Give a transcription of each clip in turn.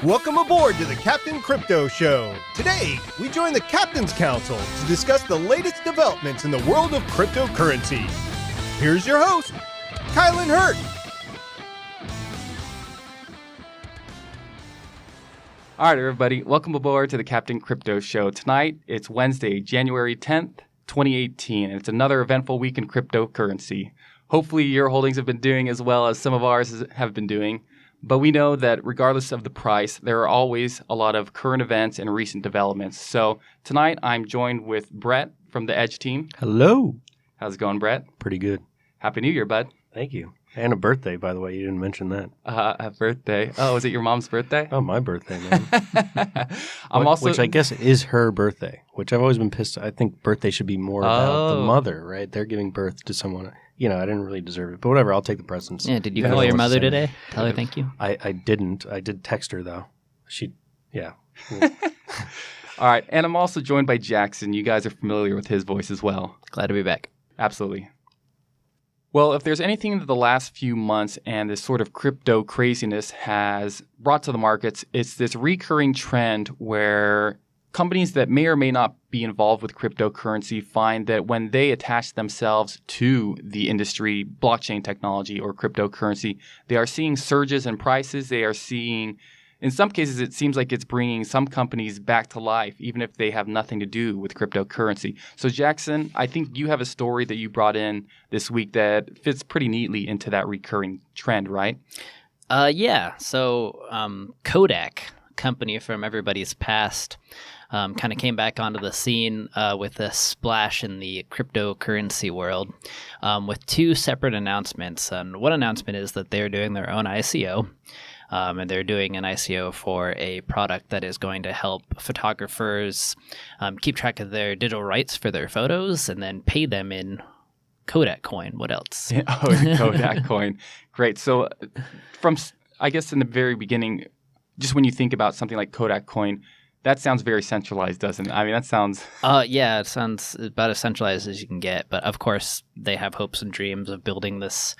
Welcome aboard to the Captain Crypto Show. Today, we join the Captain's Council to discuss the latest developments in the world of cryptocurrency. Here's your host, Kylan Hurt. All right, everybody. Welcome aboard to the Captain Crypto Show. Tonight, it's Wednesday, January 10th, 2018, and it's another eventful week in cryptocurrency. Hopefully, your holdings have been doing as well as some of ours have been doing. But we know that regardless of the price, there are always a lot of current events and recent developments. So tonight, I'm joined with Brett from the Edge team. Hello. How's it going, Brett? Pretty good. Happy New Year, bud. Thank you. And a birthday, by the way. You didn't mention that. A birthday. Oh, is it your mom's birthday? Oh, my birthday, man. Also, which I guess is her birthday, which I've always been pissed. I think birthday should be more about the mother, right? They're giving birth to someone. You know, I didn't really deserve it, but whatever. I'll take the presents. Yeah, did you call your mother today? Tell her thank you. I didn't. I did text her, though. Yeah. All right. And I'm also joined by Jackson. You guys are familiar with his voice as well. Glad to be back. Absolutely. Well, if there's anything that the last few months and this sort of crypto craziness has brought to the markets, it's this recurring trend where companies that may or may not be involved with cryptocurrency find that when they attach themselves to the industry, blockchain technology or cryptocurrency, they are seeing surges in prices. They are seeing, in some cases, it seems like it's bringing some companies back to life, even if they have nothing to do with cryptocurrency. So Jackson, I think you have a story that you brought in this week that fits pretty neatly into that recurring trend, right? Yeah. So Kodak, company from everybody's past, kind of came back onto the scene with a splash in the cryptocurrency world with two separate announcements. And one announcement is that they're doing their own ICO. And they're doing an ICO for a product that is going to help photographers keep track of their digital rights for their photos and then pay them in Kodak coin. What else? Kodak coin. Great. So I guess in the very beginning, just when you think about something like Kodak coin, that sounds very centralized, doesn't it? I mean, that sounds... Yeah, it sounds about as centralized as you can get. But of course, they have hopes and dreams of building this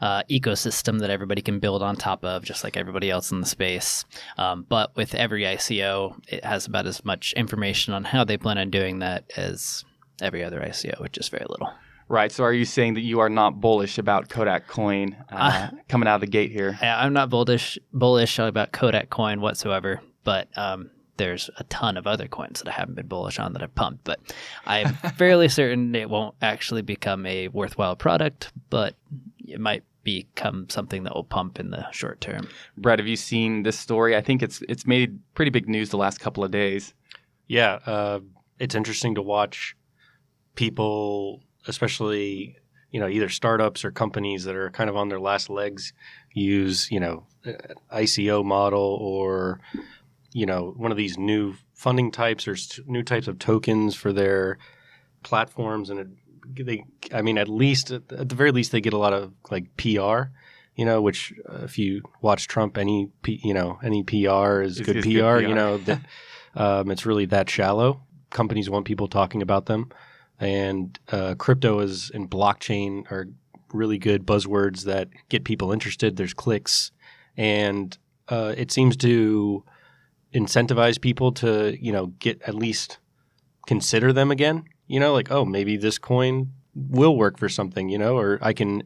ecosystem that everybody can build on top of, just like everybody else in the space. But with every ICO, it has about as much information on how they plan on doing that as every other ICO, which is very little. Right. So are you saying that you are not bullish about Kodak coin coming out of the gate here? I'm not bullish about Kodak coin whatsoever, but there's a ton of other coins that I haven't been bullish on that I've pumped. But I'm fairly certain it won't actually become a worthwhile product, but it might become something that will pump in the short term. Brett, have you seen this story? I think it's made pretty big news the last couple of days. Yeah. It's interesting to watch people, especially, either startups or companies that are kind of on their last legs, use, ICO model or, one of these new funding types or new types of tokens for their platforms. And at the very least, they get a lot of like PR, which if you watch Trump, any PR is good PR, it's really that shallow. Companies want people talking about them. And crypto and blockchain are really good buzzwords that get people interested. There's clicks. And it seems to incentivize people to, get at least consider them again. Maybe this coin will work for something, or I can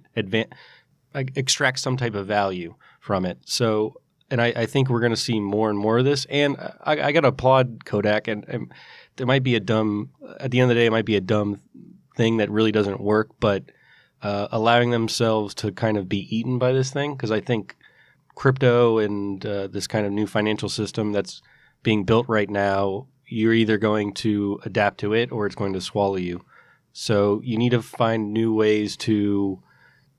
extract some type of value from it. So, and I think we're going to see more and more of this. And I got to applaud Kodak. And there might be at the end of the day, it might be a dumb thing that really doesn't work, but allowing themselves to kind of be eaten by this thing, because I think crypto and this kind of new financial system that's being built right now, you're either going to adapt to it or it's going to swallow you. So you need to find new ways to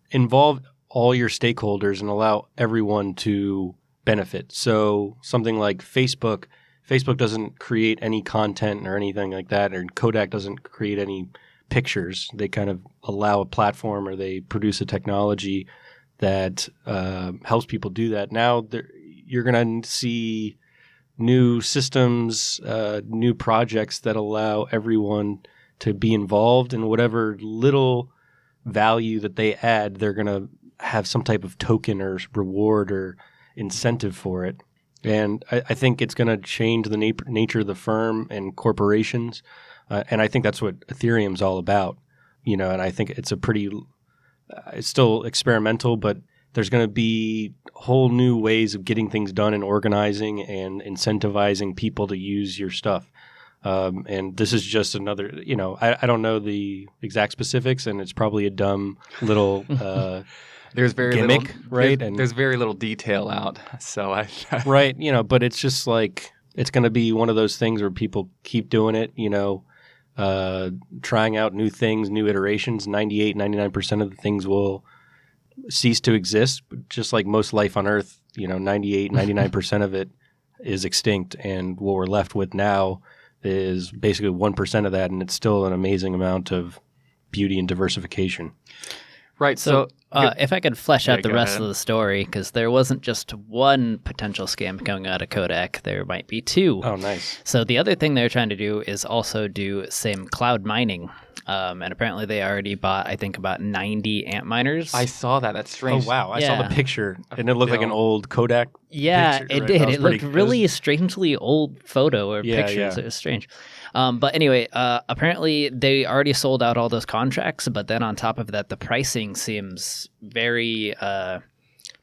involve all your stakeholders and allow everyone to benefit. So something like Facebook doesn't create any content or anything like that, or Kodak doesn't create any pictures. They kind of allow a platform or they produce a technology that helps people do that. Now you're going to see new systems, new projects that allow everyone to be involved in whatever little value that they add. They're going to have some type of token or reward or incentive for it. And I think it's going to change the nature of the firm and corporations. And I think that's what Ethereum's all about, and I think it's it's still experimental, but there's going to be whole new ways of getting things done and organizing and incentivizing people to use your stuff. And this is just another, I don't know the exact specifics, and it's probably a dumb little there's very gimmick, little, right? There's very little detail out. So right, but it's just like it's going to be one of those things where people keep doing it, trying out new things, new iterations. 99% of the things will cease to exist, but just like most life on Earth, 99% of it is extinct, and what we're left with now is basically 1% of that, and it's still an amazing amount of beauty and diversification. Right. So if I could flesh out the rest ahead. of the story, because there wasn't just one potential scam going out of Kodak, there might be two. Oh, nice. So the other thing they're trying to do is also do same cloud mining. And apparently they already bought, I think, about 90 Antminers. I saw that. That's strange. Oh, wow. I saw Yeah. the picture, and it looked like an old Kodak Yeah, picture, it right? did. That was It looked pretty- really a strangely old photo or Yeah, picture, yeah. so it was strange. But anyway, apparently they already sold out all those contracts, but then on top of that, the pricing seems very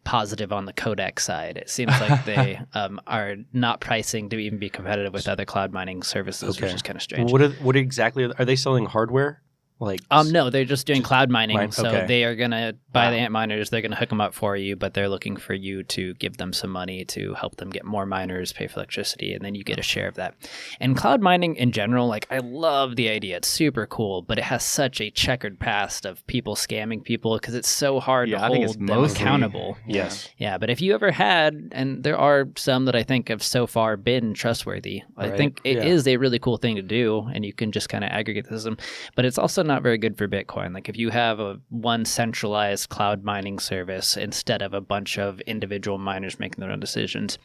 positive on the Kodak side. It seems like they are not pricing to even be competitive with other cloud mining services, which is kind of strange. What exactly are they selling? Hardware? Like No, they're just doing cloud mining. So okay. they are going to buy the Antminers. They're going to hook them up for you, but they're looking for you to give them some money to help them get more miners, pay for electricity, and then you get a share of that. And cloud mining in general, like I love the idea. It's super cool, but it has such a checkered past of people scamming people because it's so hard to I think it's hold them mostly accountable. Yes. Yeah, but if you ever had, and there are some that I think have so far been trustworthy, I Right. think it Yeah. is a really cool thing to do, and you can just kind of aggregate the system. But it's also not very good for Bitcoin. Like if you have one centralized cloud mining service instead of a bunch of individual miners making their own decisions,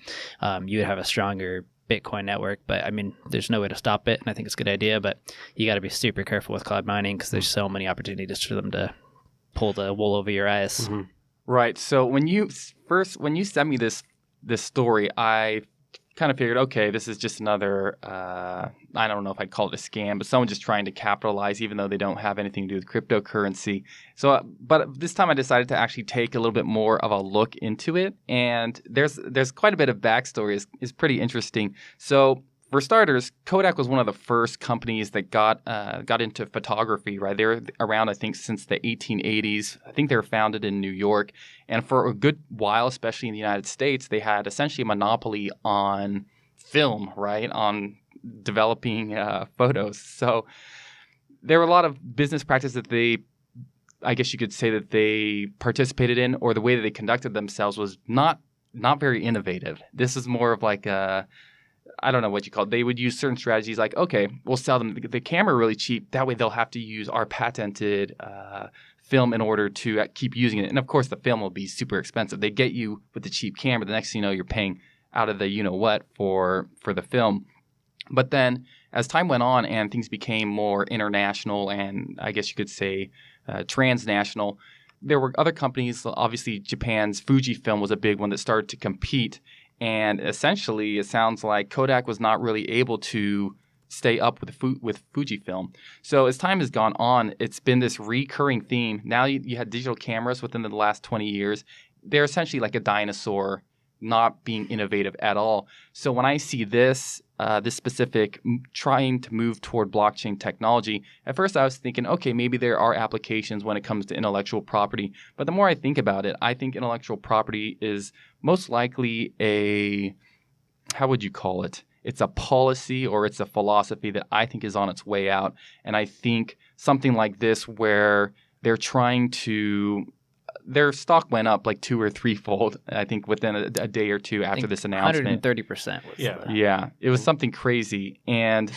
you would have a stronger Bitcoin network. But I mean, there's no way to stop it, and I think it's a good idea. But you got to be super careful with cloud mining because there's so many opportunities for them to pull the wool over your eyes. Mm-hmm. Right. So when you sent me this story, I kind of figured, okay, this is just another, I don't know if I'd call it a scam, but someone just trying to capitalize, even though they don't have anything to do with cryptocurrency. So, but this time I decided to actually take a little bit more of a look into it, and there's quite a bit of backstory. Is pretty interesting. So, for starters, Kodak was one of the first companies that got into photography, right? They were around, I think, since the 1880s. I think they were founded in New York. And for a good while, especially in the United States, they had essentially a monopoly on film, right? On developing photos. So there were a lot of business practices that I guess you could say that they participated in, or the way that they conducted themselves was not very innovative. This is more of like I don't know what you call it. They would use certain strategies like, okay, we'll sell them the camera really cheap. That way they'll have to use our patented film in order to keep using it. And of course, the film will be super expensive. They get you with the cheap camera. The next thing you know, you're paying out of the you-know-what for the film. But then as time went on and things became more international and I guess you could say transnational, there were other companies. Obviously, Japan's Fujifilm was a big one that started to compete. And essentially, it sounds like Kodak was not really able to stay up with Fujifilm. So as time has gone on, it's been this recurring theme. Now you had digital cameras within the last 20 years. They're essentially like a dinosaur, not being innovative at all. So when I see this specific trying to move toward blockchain technology, at first I was thinking, okay, maybe there are applications when it comes to intellectual property. But the more I think about it, I think intellectual property is most likely how would you call it? It's a policy or it's a philosophy that I think is on its way out. And I think something like this where they're trying to their stock went up like 2 or 3-fold, I think, within a day or two after this announcement. 130% was Yeah, it was something crazy. And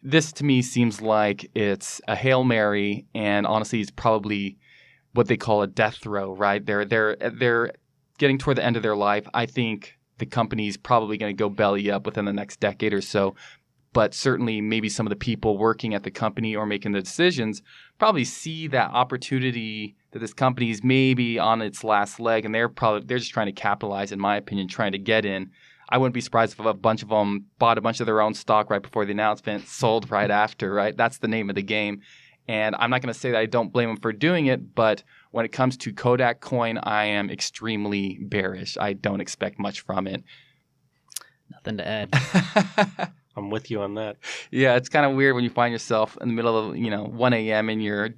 this to me seems like it's a Hail Mary, and honestly, it's probably what they call a death throw, right? They're getting toward the end of their life. I think the company's probably going to go belly up within the next decade or so. But certainly maybe some of the people working at the company or making the decisions probably see that opportunity that this company's maybe on its last leg, and they're just trying to capitalize, in my opinion, trying to get in. I wouldn't be surprised if a bunch of them bought a bunch of their own stock right before the announcement, sold right after, right? That's the name of the game. And I'm not going to say that I don't blame them for doing it, but when it comes to Kodak coin, I am extremely bearish. I don't expect much from it. Nothing to add. I'm with you on that. Yeah, it's kind of weird when you find yourself in the middle of 1 a.m. and you're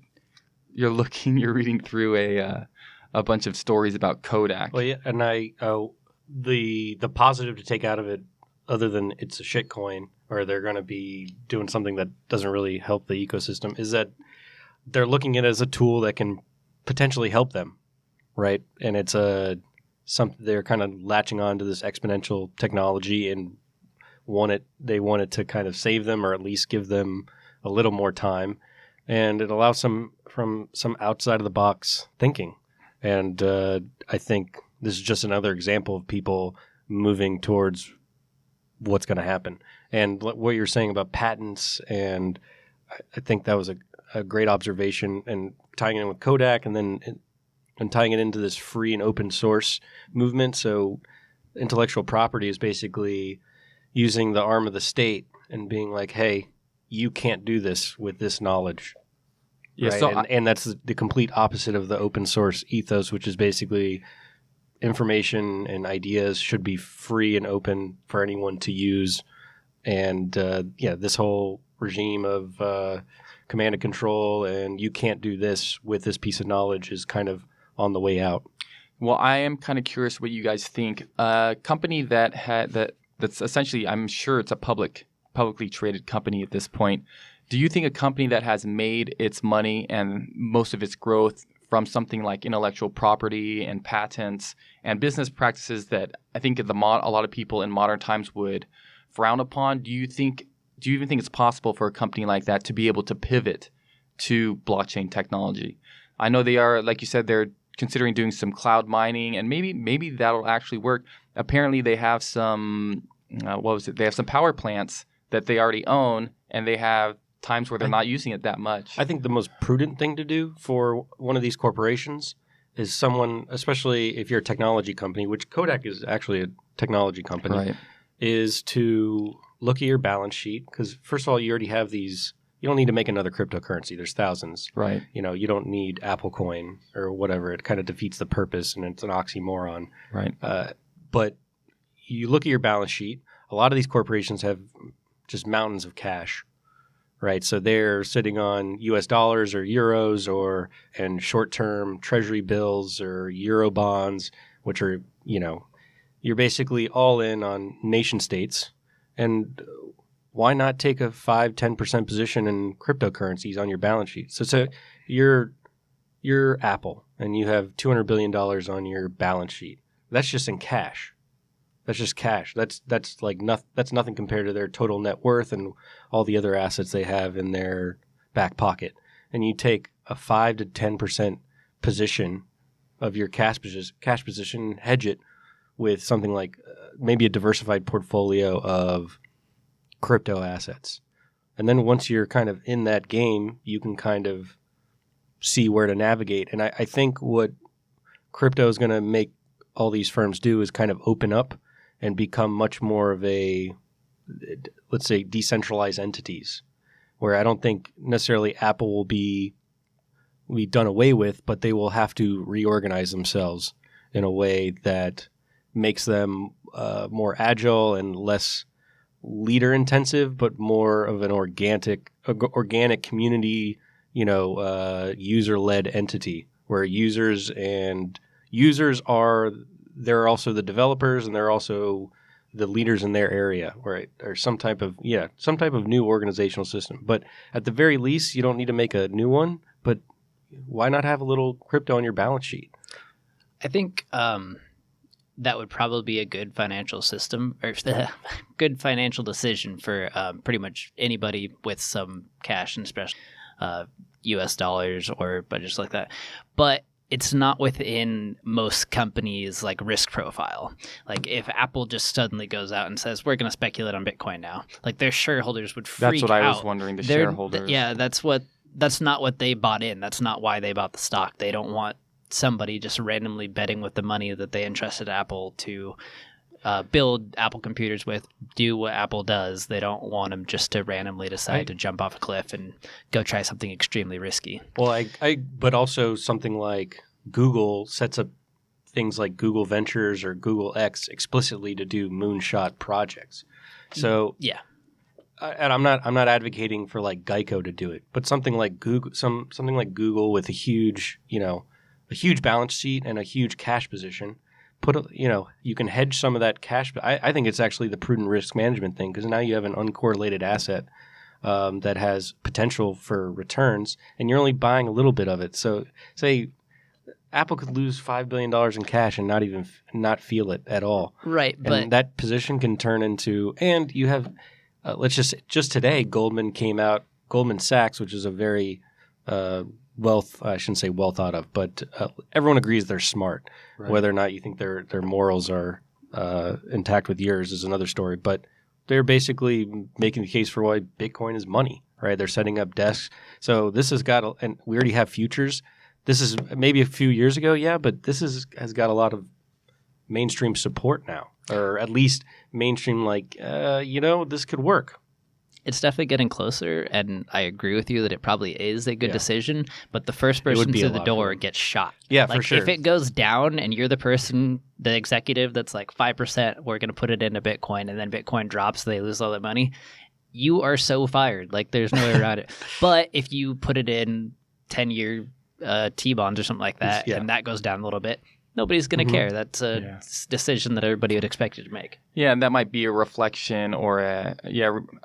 reading through a bunch of stories about Kodak. Well, yeah, and the positive to take out of it, other than it's a shit coin or they're going to be doing something that doesn't really help the ecosystem, is that they're looking at it as a tool that can potentially help them, right? And it's they're kind of latching on to this exponential technology and they want it to kind of save them or at least give them a little more time, and it allows some outside of the box thinking. And I think this is just another example of people moving towards what's going to happen. And what you're saying about patents, and I think that was a great observation, and tying it in with Kodak, and then tying it into this free and open source movement. So intellectual property is basically using the arm of the state and being like, hey, you can't do this with this knowledge. Yeah, right? so and that's the complete opposite of the open source ethos, which is basically information and ideas should be free and open for anyone to use. And this whole regime of command and control and you can't do this with this piece of knowledge is kind of on the way out. Well, I am kind of curious what you guys think. A company that's essentially, I'm sure it's a publicly traded company at this point. Do you think a company that has made its money and most of its growth from something like intellectual property and patents and business practices that I think a lot of people in modern times would frown upon, do you even think it's possible for a company like that to be able to pivot to blockchain technology? I know they are, like you said, they're considering doing some cloud mining, and maybe that'll actually work. Apparently, they have some They have some power plants that they already own, and they have times where they're not using it that much. I think the most prudent thing to do for one of these corporations is someone, especially if you're a technology company, which Kodak is actually a technology company, right, is to look at your balance sheet. Because first of all, you already have these. You don't need to make another cryptocurrency. There's thousands. right. You don't need Apple Coin or whatever. It kind of defeats the purpose, and it's an oxymoron. Right. But you look at your balance sheet. A lot of these corporations have just mountains of cash, right? So they're sitting on U.S. dollars or euros and short-term treasury bills or euro bonds, which are, you're basically all in on nation states. And why not take a 5-10% position in cryptocurrencies on your balance sheet? So you're Apple and you have $200 billion on your balance sheet. That's just in cash. That's just cash. That's nothing compared to their total net worth and all the other assets they have in their back pocket. And you take a 5 to 10% position of your cash position, hedge it with something like maybe a diversified portfolio of crypto assets. And then once you're kind of in that game, you can kind of see where to navigate. And I think what crypto is going to make all these firms do is kind of open up and become much more of a, let's say, decentralized entities, where I don't think necessarily Apple will be done away with, but they will have to reorganize themselves in a way that makes them more agile and less leader intensive, but more of an organic community, user-led entity where users are. They're also the developers and they're also the leaders in their area, right? Or some type of new organizational system. But at the very least, you don't need to make a new one. But why not have a little crypto on your balance sheet? I think that would probably be a good financial system or good financial decision for pretty much anybody with some cash, and especially U.S. dollars or budgets like that. But it's not within most companies' risk profile. Like if Apple just suddenly goes out and says, we're going to speculate on Bitcoin now, their shareholders would freak out. That's what I was wondering, shareholders. That's not what they bought in. That's not why they bought the stock. They don't want somebody just randomly betting with the money that they entrusted Apple to build Apple computers with do what Apple does. They don't want them just to randomly decide to jump off a cliff and go try something extremely risky. Well, but also something like Google sets up things like Google Ventures or Google X explicitly to do moonshot projects. So yeah. And I'm not advocating for like Geico to do it, but something like Google with a huge balance sheet and a huge cash position. You can hedge some of that cash. I think it's actually the prudent risk management thing, because now you have an uncorrelated asset that has potential for returns, and you're only buying a little bit of it. So say Apple could lose $5 billion in cash and not feel it at all. Right, and but that position can turn into, and you have, let's just today, Goldman Sachs, which is a very I shouldn't say well thought of, but everyone agrees they're smart. Right. Whether or not you think their morals are intact with yours is another story. But they're basically making the case for why Bitcoin is money, right? They're setting up desks. So this has got, and we already have futures. This is maybe a few years ago, yeah, but this has got a lot of mainstream support now, or at least mainstream this could work. It's definitely getting closer, and I agree with you that it probably is a good decision, but the first person through the door gets shot. Yeah, for sure. If it goes down and you're the executive that's like 5%, we're going to put it into Bitcoin, and then Bitcoin drops, they lose all that money, you are so fired. Like, there's no way around it. But if you put it in 10-year T-bonds or something like that, and that goes down a little bit, nobody's going to care. That's a decision that everybody would expect you to make. Yeah, and that might be a reflection or a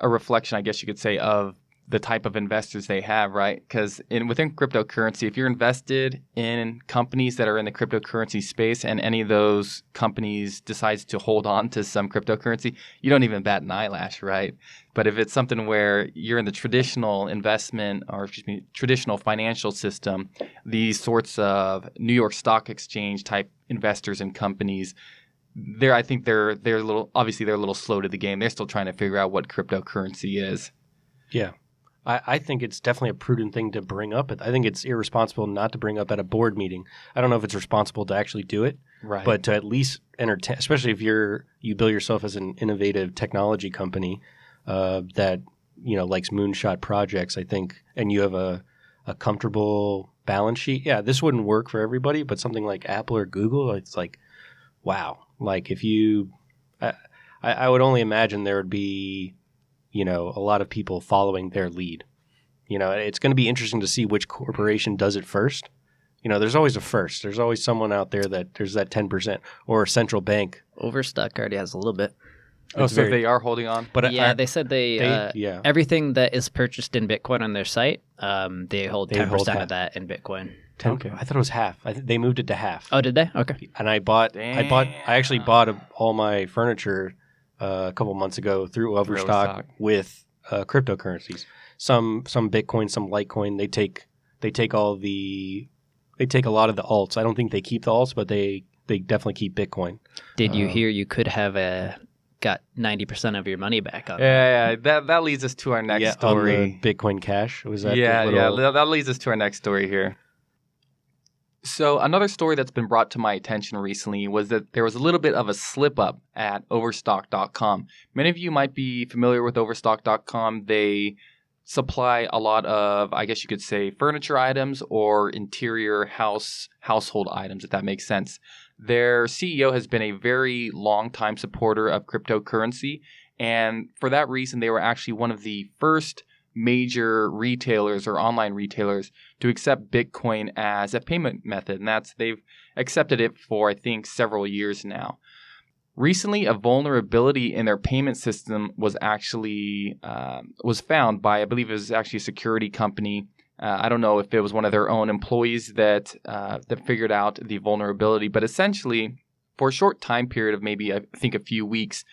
reflection, I guess you could say, of the type of investors they have, right? Because within cryptocurrency, if you're invested in companies that are in the cryptocurrency space and any of those companies decides to hold on to some cryptocurrency, you don't even bat an eyelash, right? But if it's something where you're in the traditional investment or traditional financial system, these sorts of New York Stock Exchange type investors and companies, I think they're a little slow to the game. They're still trying to figure out what cryptocurrency is. Yeah. I think it's definitely a prudent thing to bring up. I think it's irresponsible not to bring up at a board meeting. I don't know if it's responsible to actually do it, right? But to at least entertain, especially if you bill yourself as an innovative technology company that likes moonshot projects, I think, and you have a comfortable balance sheet. Yeah, this wouldn't work for everybody, but something like Apple or Google, it's like, wow. Like if I would only imagine there would be a lot of people following their lead. It's going to be interesting to see which corporation does it first. There's always a first. There's always someone out there there's that 10% or a central bank. Overstock already has a little bit. So they are holding on? But they said they everything that is purchased in Bitcoin on their site, they hold 10% of that in Bitcoin. Okay. I thought it was half. They moved it to half. Oh, did they? Okay. And I actually bought all my furniture a couple months ago through Overstock with cryptocurrencies. Some Bitcoin, some Litecoin. They take a lot of the alts. I don't think they keep the alts, but they definitely keep Bitcoin. Did you hear you could have got 90% of your money back on that? Yeah. That leads us to our next story. On the Bitcoin Cash. Was that? That leads us to our next story here. So another story that's been brought to my attention recently was that there was a little bit of a slip-up at Overstock.com. Many of you might be familiar with Overstock.com. They supply a lot of, I guess you could say, furniture items or interior household items, if that makes sense. Their CEO has been a very long-time supporter of cryptocurrency, and for that reason, they were actually one of the first major retailers or online retailers to accept Bitcoin as a payment method, and they've accepted it for, I think, several years now. Recently, a vulnerability in their payment system was actually was found by, I believe it was actually a security company. I don't know if it was one of their own employees that figured out the vulnerability, but essentially, for a short time period of maybe, I think, a few weeks,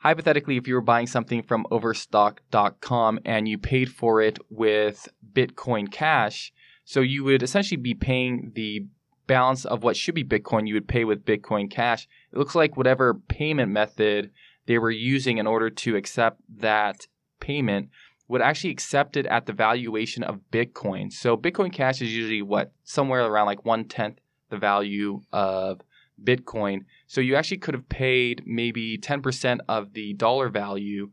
hypothetically, if you were buying something from Overstock.com and you paid for it with Bitcoin Cash, so you would essentially be paying the balance of what should be Bitcoin, you would pay with Bitcoin Cash. It looks like whatever payment method they were using in order to accept that payment would actually accept it at the valuation of Bitcoin. So Bitcoin Cash is usually somewhere around like 1/10 the value of Bitcoin. So you actually could have paid maybe 10% of the dollar value,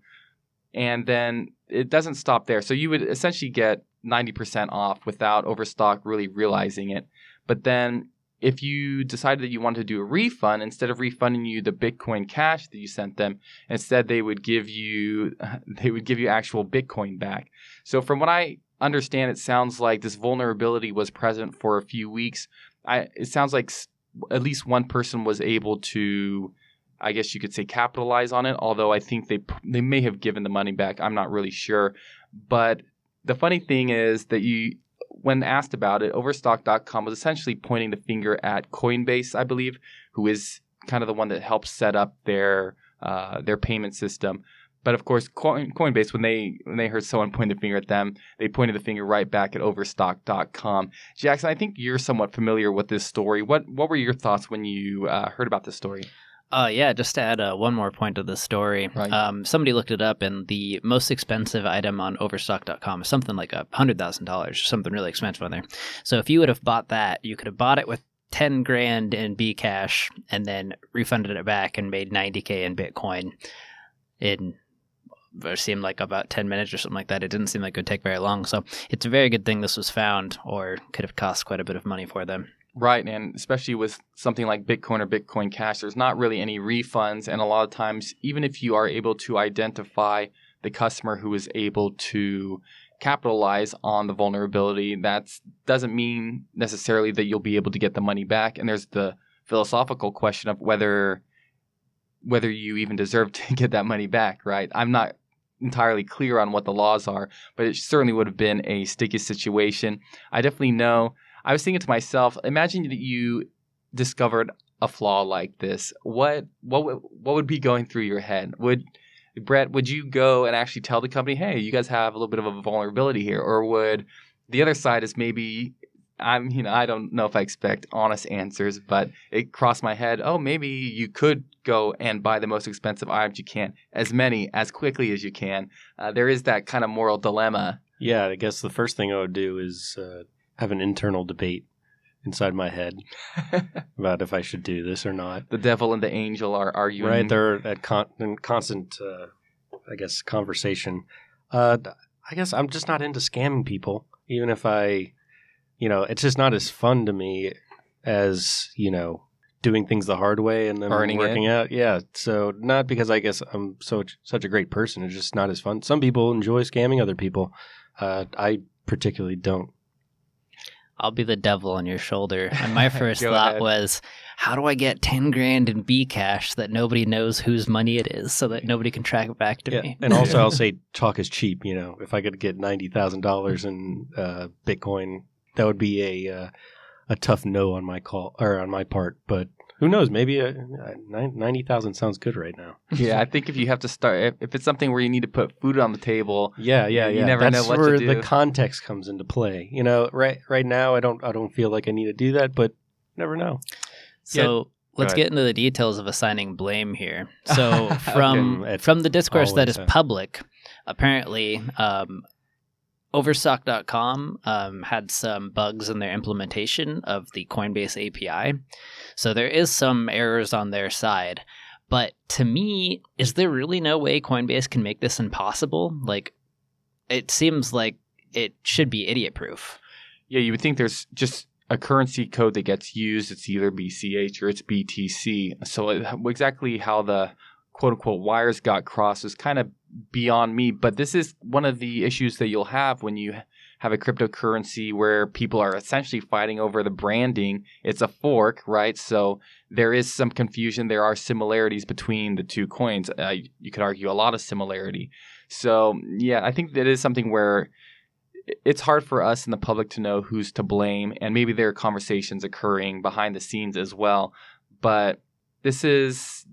and then it doesn't stop there. So you would essentially get 90% off without Overstock really realizing it. But then if you decided that you wanted to do a refund, instead of refunding you the Bitcoin cash that you sent them, instead they would give you actual Bitcoin back. So from what I understand, it sounds like this vulnerability was present for a few weeks. It sounds like at least one person was able to, I guess you could say, capitalize on it, although I think they may have given the money back. I'm not really sure. But the funny thing is that when asked about it, Overstock.com was essentially pointing the finger at Coinbase, I believe, who is kind of the one that helps set up their payment system. But of course, Coinbase, when they heard someone point the finger at them, they pointed the finger right back at Overstock.com. Jackson, I think you're somewhat familiar with this story. What were your thoughts when you heard about this story? Yeah, just to add one more point to the story. Right. Somebody looked it up, and the most expensive item on Overstock.com is something like $100,000, something really expensive on there. So if you would have bought that, you could have bought it with 10 grand in Bcash and then refunded it back and made 90K in Bitcoin in it seemed like about 10 minutes or something like that. It didn't seem like it would take very long. So it's a very good thing this was found, or could have cost quite a bit of money for them. Right, and especially with something like Bitcoin or Bitcoin Cash, there's not really any refunds, and a lot of times, even if you are able to identify the customer who is able to capitalize on the vulnerability, that doesn't mean necessarily that you'll be able to get the money back. And there's the philosophical question of whether you even deserve to get that money back, right? I'm not entirely clear on what the laws are, but it certainly would have been a sticky situation. I definitely know. I was thinking to myself, imagine that you discovered a flaw like this. What would be going through your head? Brett, would you go and actually tell the company, hey, you guys have a little bit of a vulnerability here? Or would the other side is maybe, I don't know if I expect honest answers, but it crossed my head, maybe you could go and buy the most expensive items you can, as many, as quickly as you can. There is that kind of moral dilemma. Yeah, I guess the first thing I would do is have an internal debate inside my head about if I should do this or not. The devil and the angel are arguing. Right, they're at constant, conversation. I guess I'm just not into scamming people, even if it's just not as fun to me as, doing things the hard way and then working out. Yeah, so not because I guess I'm such a great person. It's just not as fun. Some people enjoy scamming other people. I particularly don't. I'll be the devil on your shoulder. And my first thought was, how do I get 10 grand in Bcash that nobody knows whose money it is so that nobody can track it back to me? And also I'll say talk is cheap. If I could get $90,000 in Bitcoin, that would be a tough no on my call or on my part. But who knows? Maybe 90,000 sounds good right now. Yeah, I think if you have to start, if it's something where you need to put food on the table, you never That's know what to do. That's where the context comes into play. Right now I don't feel like I need to do that, but never know. So let's get into the details of assigning blame here. So from the discourse that is public, apparently Overstock.com had some bugs in their implementation of the Coinbase API. So there is some errors on their side. But to me, is there really no way Coinbase can make this impossible? Like, it seems like it should be idiot-proof. Yeah, you would think there's just a currency code that gets used. It's either BCH or it's BTC. So exactly how the quote-unquote wires got crossed is kind of beyond me. But this is one of the issues that you'll have when you have a cryptocurrency where people are essentially fighting over the branding. It's a fork, right? So there is some confusion. There are similarities between the two coins. You could argue a lot of similarity. So yeah, I think that is something where it's hard for us in the public to know who's to blame. And maybe there are conversations occurring behind the scenes as well. But this is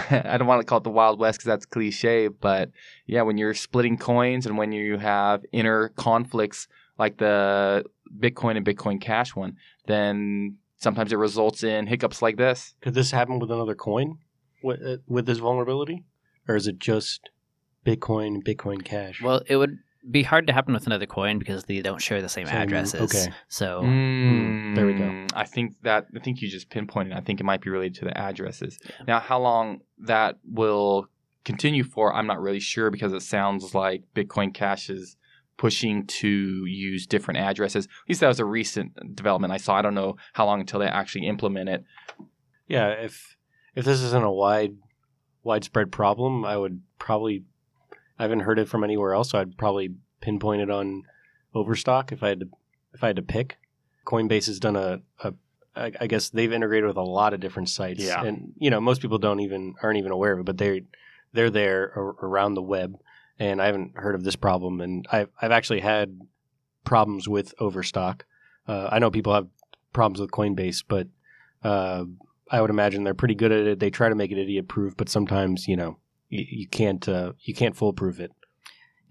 I don't want to call it the Wild West because that's cliche, but yeah, when you're splitting coins and when you have inner conflicts like the Bitcoin and Bitcoin Cash one, then sometimes it results in hiccups like this. Could this happen with another coin with this vulnerability? Or is it just Bitcoin and Bitcoin Cash? Well, it would be hard to happen with another coin because they don't share the same addresses. Okay. So there we go. I think you just pinpointed. I think it might be related to the addresses. Yeah. Now, how long that will continue for, I'm not really sure, because it sounds like Bitcoin Cash is pushing to use different addresses. At least that was a recent development I saw. I don't know how long until they actually implement it. Yeah, if this isn't a widespread problem, I would probably, I haven't heard it from anywhere else, so I'd probably pinpoint it on Overstock if I had to pick. Coinbase has done I guess they've integrated with a lot of different sites. Yeah. And most people aren't even aware of it, but they're there around the web, and I haven't heard of this problem. And I've actually had problems with Overstock. I know people have problems with Coinbase, but I would imagine they're pretty good at it. They try to make it idiot-proof, but sometimes you can't foolproof it.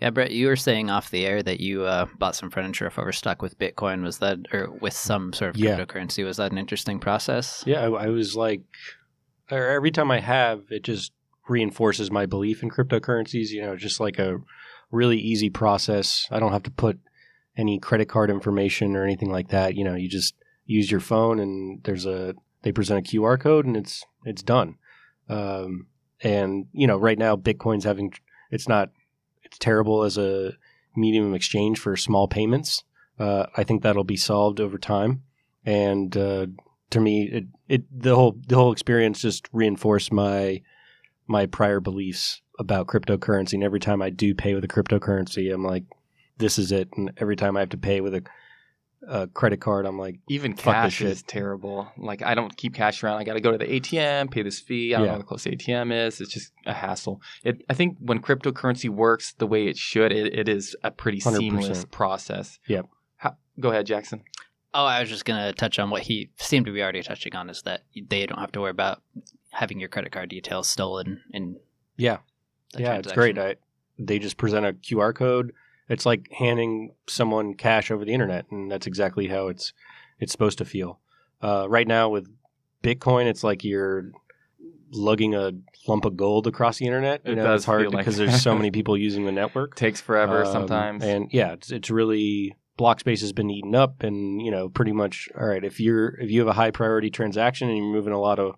Yeah, Brett, you were saying off the air that you bought some furniture off Overstock with Bitcoin. Was that, or with some sort of cryptocurrency? Was that an interesting process? Yeah, I was like, every time I have, it just reinforces my belief in cryptocurrencies. Just like a really easy process. I don't have to put any credit card information or anything like that. You just use your phone, and they present a QR code, and it's done. And right now Bitcoin's it's terrible as a medium of exchange for small payments. I think that'll be solved over time. And to me, the whole experience just reinforced my prior beliefs about cryptocurrency. And every time I do pay with a cryptocurrency, I'm like, this is it. And every time I have to pay with a credit card, I'm like, even cash is terrible. Like, I don't keep cash around. I got to go to the ATM, pay this fee. I don't know how close the ATM is. It's just a hassle. I think when cryptocurrency works the way it should, it is a pretty 100%. seamless process. Yep. Go ahead, Jackson. Oh, I was just going to touch on what he seemed to be already touching on, is that they don't have to worry about having your credit card details stolen. It's great. They just present a QR code. It's like handing someone cash over the internet, and that's exactly how it's supposed to feel. Right now with Bitcoin, it's like you're lugging a lump of gold across the internet. It's hard because there's so many people using the network. Takes forever sometimes. And yeah, it's really, block space has been eaten up, and pretty much, all right, if you have a high priority transaction and you're moving a lot of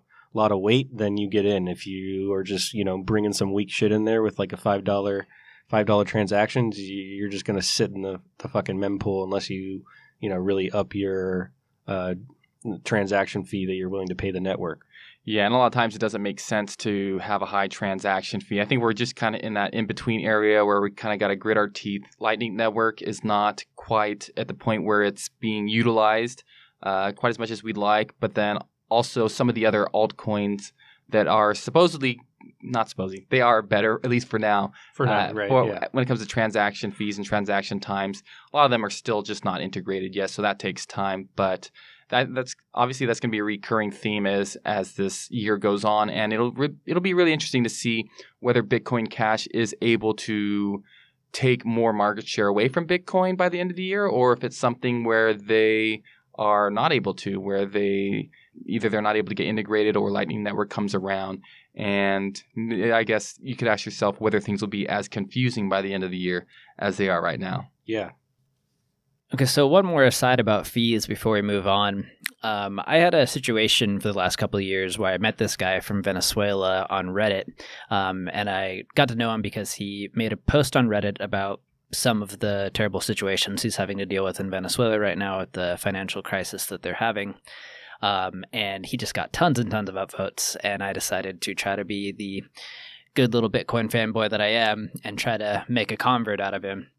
weight, then you get in. If you are just bringing some weak shit in there with like a $5 transactions, you're just going to sit in the fucking mempool unless you really up your transaction fee that you're willing to pay the network. Yeah, and a lot of times it doesn't make sense to have a high transaction fee. I think we're just kind of in that in-between area where we kind of got to grit our teeth. Lightning Network is not quite at the point where it's being utilized quite as much as we'd like, but then also some of the other altcoins that are they are better, at least for now. Right. When it comes to transaction fees and transaction times, a lot of them are still just not integrated yet, so that takes time. But that's going to be a recurring theme as this year goes on, and it'll be really interesting to see whether Bitcoin Cash is able to take more market share away from Bitcoin by the end of the year, or if it's something where they are not able to, where they're not able to get integrated or Lightning Network comes around. And I guess you could ask yourself whether things will be as confusing by the end of the year as they are right now. Yeah. Okay, so one more aside about fees before we move on. I had a situation for the last couple of years where I met this guy from Venezuela on Reddit, and I got to know him because he made a post on Reddit about some of the terrible situations he's having to deal with in Venezuela right now with the financial crisis that they're having. And he just got tons and tons of upvotes, and I decided to try to be the good little Bitcoin fanboy that I am and try to make a convert out of him.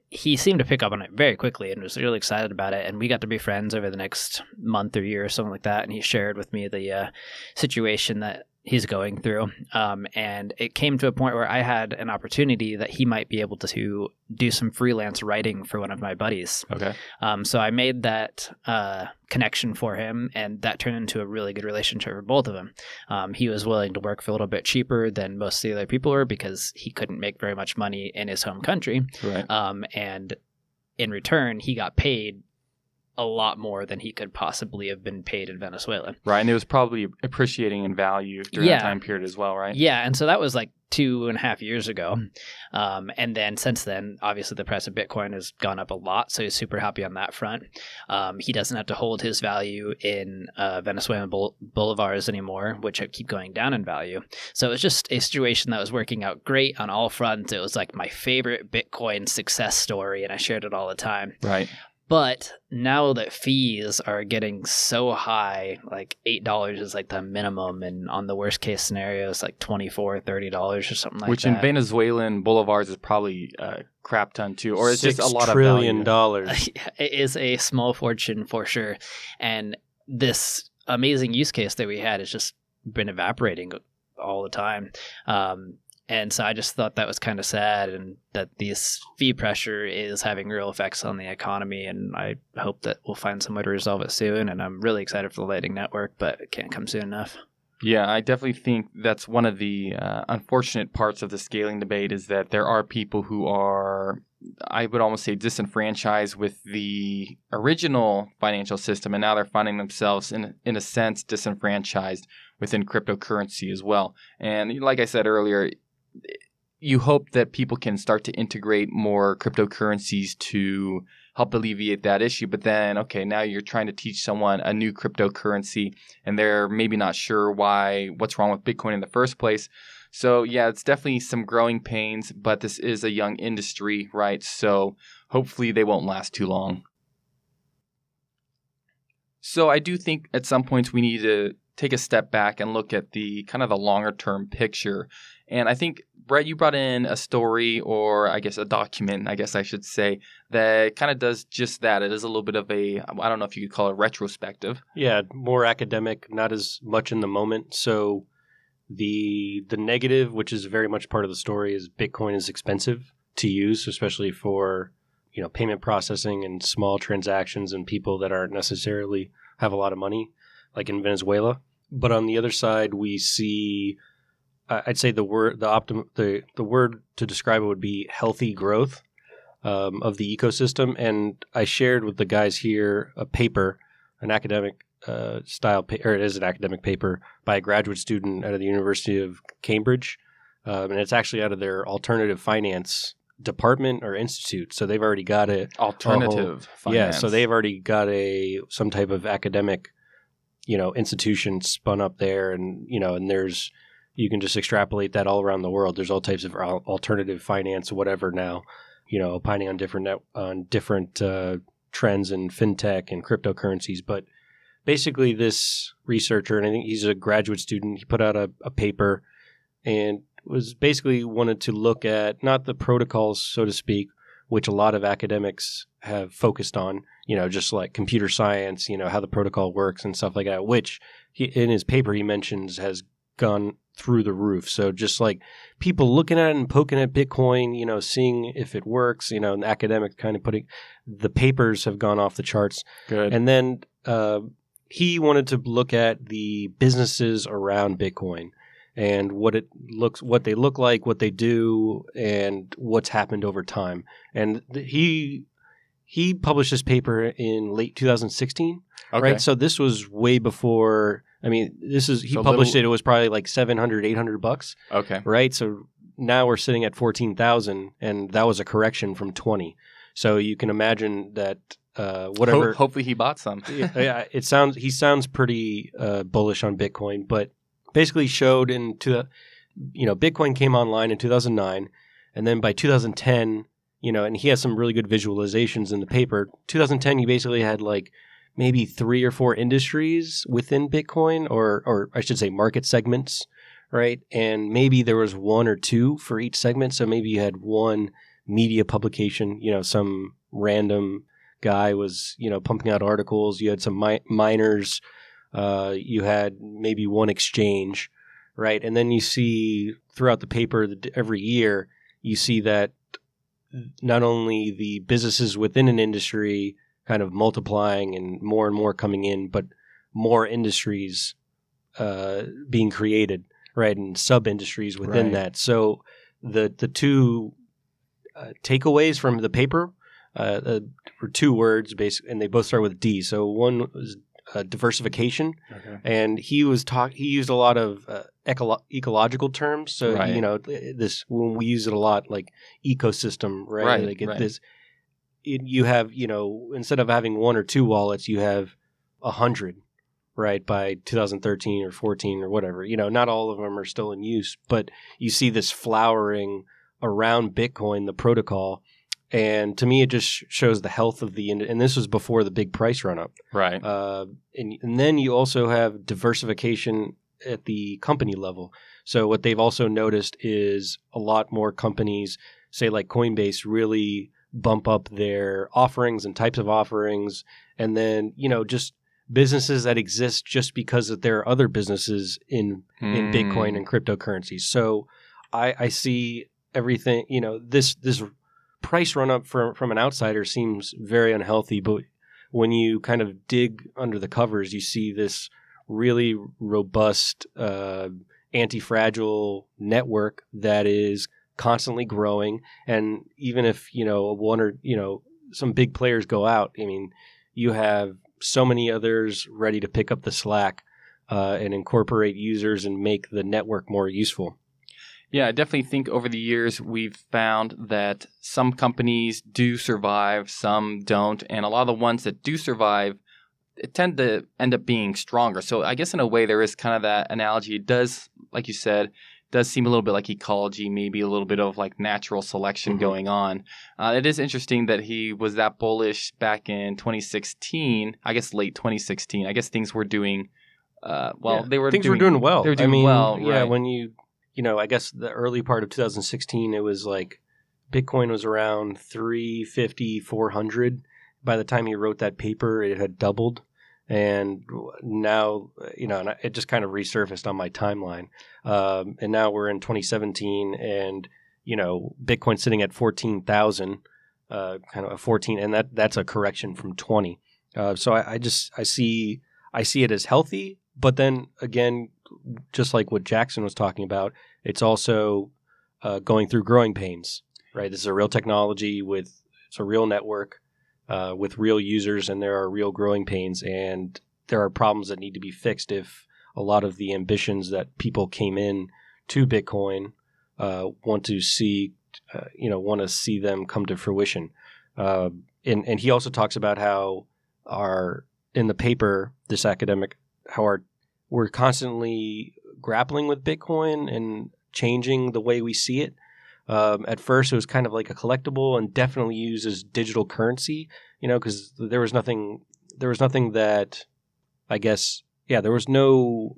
He seemed to pick up on it very quickly and was really excited about it, and we got to be friends over the next month or year or something like that, and he shared with me the situation that he's going through, and it came to a point where I had an opportunity that he might be able to do some freelance writing for one of my buddies. Okay. So I made that connection for him, and that turned into a really good relationship for both of them. He was willing to work for a little bit cheaper than most of the other people were because he couldn't make very much money in his home country. Right. And in return, he got paid a lot more than he could possibly have been paid in Venezuela. Right, and it was probably appreciating in value during that time period as well, right? Yeah, and so that was like 2.5 years ago. And then since then, obviously the price of Bitcoin has gone up a lot, so he's super happy on that front. He doesn't have to hold his value in Venezuelan bolivars anymore, which keep going down in value. So it was just a situation that was working out great on all fronts. It was like my favorite Bitcoin success story, and I shared it all the time. Right. But now that fees are getting so high, like $8 is like the minimum, and on the worst case scenario, it's like $24, $30 or something like Which that. in Venezuelan bolivars is probably a crap ton too, or it's just a lot $6 trillion. of value. It is a small fortune for sure. And this amazing use case that we had has just been evaporating all the time. And so I just thought that was kind of sad, and that this fee pressure is having real effects on the economy. And I hope that we'll find some way to resolve it soon. And I'm really excited for the Lightning Network, but it can't come soon enough. Yeah, I definitely think that's one of the unfortunate parts of the scaling debate is that there are people who are, I would almost say, disenfranchised with the original financial system, and now they're finding themselves, in a sense, disenfranchised within cryptocurrency as well. And like I said earlier, you hope that people can start to integrate more cryptocurrencies to help alleviate that issue. But then, okay, now you're trying to teach someone a new cryptocurrency, and they're maybe not sure what's wrong with Bitcoin in the first place. So yeah, it's definitely some growing pains, but this is a young industry, right? So hopefully they won't last too long. So I do think at some points we need to take a step back and look at the kind of the longer term picture. And I think, Brett, you brought in a story, or I guess a document, I guess I should say, that kind of does just that. It is a little bit of a, I don't know if you could call it retrospective. Yeah, more academic, not as much in the moment. So the negative, which is very much part of the story, is Bitcoin is expensive to use, especially for, payment processing and small transactions and people that aren't necessarily have a lot of money, like in Venezuela. But on the other side, we see, I'd say the word to describe it would be healthy growth of the ecosystem. And I shared with the guys here a paper, an academic it is an academic paper by a graduate student out of the University of Cambridge, and it's actually out of their alternative finance department or institute. So they've already got Alternative finance. Yeah, so they've already got some type of academic, institution spun up there, and and you can just extrapolate that all around the world. There's all types of alternative finance, whatever now, opining on different trends in fintech and cryptocurrencies. But basically, this researcher, and I think he's a graduate student, he put out a paper and was basically wanted to look at not the protocols, so to speak, which a lot of academics have focused on, just like computer science, how the protocol works and stuff like that, which in his paper he mentions has gone through the roof. So just like people looking at it and poking at Bitcoin, seeing if it works, and academics kind of putting the papers have gone off the charts. Good. And then he wanted to look at the businesses around Bitcoin and what they look like, what they do, and what's happened over time. And he published this paper in late 2016, right? So this was way before. I mean, he published it. It was probably like $700, $800. Okay. Right. So now we're sitting at 14,000, and that was a correction from 20. So you can imagine that whatever. Hopefully he bought some. Yeah, he sounds pretty bullish on Bitcoin, but basically showed Bitcoin came online in 2009, and then by 2010, and he has some really good visualizations in the paper. 2010, he basically had like maybe 3 or 4 industries within Bitcoin, or I should say market segments, right? And maybe there was 1 or 2 for each segment. So maybe you had one media publication, some random guy was, pumping out articles. You had some miners. You had maybe one exchange, right? And then you see throughout the paper every year, you see that not only the businesses within an industry kind of multiplying and more coming in, but more industries being created, right? And sub-industries within that. So the two takeaways from the paper were two words, basically, and they both start with D. So one was diversification, and he used a lot of ecological terms. So this when we use it a lot, like ecosystem, right? Like this, you have instead of having one or two wallets, you have 100. Right, by 2013 or 14 or whatever. Not all of them are still in use, but you see this flowering around Bitcoin, the protocol. And to me, it just shows the health of and this was before the big price run up. Right. And then you also have diversification at the company level. So what they've also noticed is a lot more companies, say like Coinbase, really bump up their offerings and types of offerings. And then, just businesses that exist just because that there are other businesses in Bitcoin and cryptocurrencies. So I see everything, this price run up from an outsider seems very unhealthy, but when you kind of dig under the covers, you see this really robust anti-fragile network that is constantly growing. And even if, one or, some big players go out, I mean, you have so many others ready to pick up the slack and incorporate users and make the network more useful. Yeah, I definitely think over the years we've found that some companies do survive, some don't. And a lot of the ones that do survive tend to end up being stronger. So I guess in a way there is kind of that analogy. It does, like you said, does seem a little bit like ecology, maybe a little bit of like natural selection going on. It is interesting that he was that bullish back in 2016, I guess late 2016. I guess things were doing Things were doing well. They were doing well, yeah, right. when I guess the early part of 2016, it was like Bitcoin was around 350, 400. By the time he wrote that paper, it had doubled. And now, and it just kind of resurfaced on my timeline. And now we're in 2017 and, Bitcoin's sitting at 14,000, kind of a 14, and that's a correction from 20. So I see it as healthy, but then again, just like what Jackson was talking about, it's also going through growing pains, right? This is a real technology it's a real network. With real users, and there are real growing pains, and there are problems that need to be fixed if a lot of the ambitions that people came in to Bitcoin want to see them come to fruition. And he also talks about how in the paper, this academic, we're constantly grappling with Bitcoin and changing the way we see it. At first, it was kind of like a collectible and definitely used as digital currency, because there was nothing that, I guess, there was no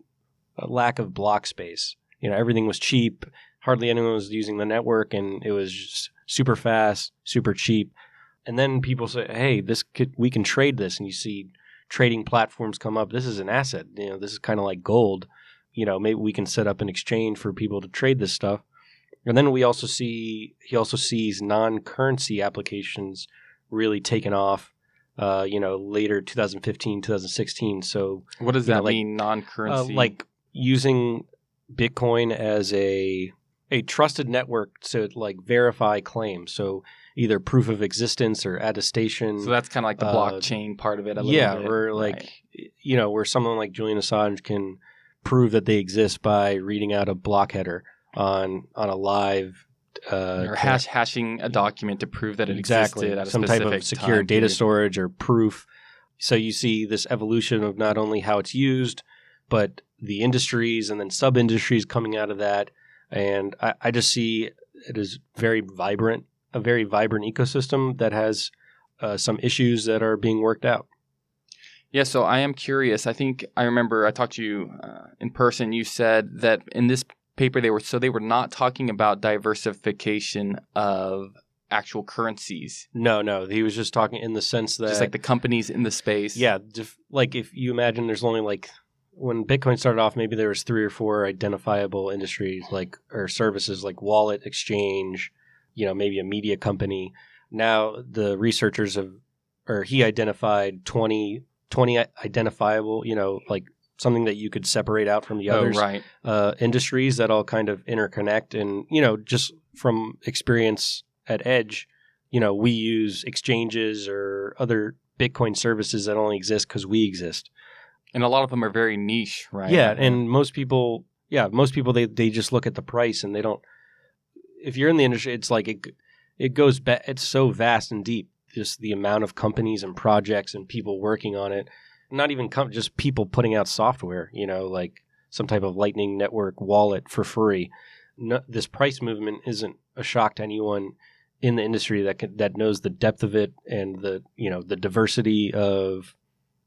lack of block space. Everything was cheap. Hardly anyone was using the network, and it was just super fast, super cheap. And then people say, hey, we can trade this. And you see trading platforms come up. This is an asset. This is kind of like gold. Maybe we can set up an exchange for people to trade this stuff. And then he also sees non-currency applications really taken off, later 2015, 2016. So what does that mean, non-currency? Like using Bitcoin as a trusted network to like verify claims. So either proof of existence or attestation. So that's kind of like the blockchain part of it. A little bit. Where like, where someone like Julian Assange can prove that they exist by reading out a block header on a live or hashing a document to prove that it existed at a some specific type of secure time data period. storage or proof. So you see this evolution of not only how it's used, but the industries and then sub-industries coming out of that. And I just see it as a very vibrant ecosystem that has some issues that are being worked out. Yeah, so I am curious. I think I remember I talked to you in person. You said that in this paper they were not talking about diversification of actual currencies. No. He was just talking in the sense that just like the companies in the space. Yeah, like if you imagine there's only like when Bitcoin started off, maybe there was 3 or 4 identifiable industries or services like wallet, exchange, maybe a media company. Now the researchers he identified 20 identifiable, like something that you could separate out from the others. Industries that all kind of interconnect. And, just from experience at Edge, we use exchanges or other Bitcoin services that only exist because we exist. And a lot of them are very niche, right? Yeah, and most people they just look at the price and they don't. If you're in the industry, it's like it goes back. It's so vast and deep. Just the amount of companies and projects and people working on it. Not even just people putting out software. Like some type of Lightning Network wallet for free. No, this price movement isn't a shock to anyone in the industry that knows the depth of it and the diversity of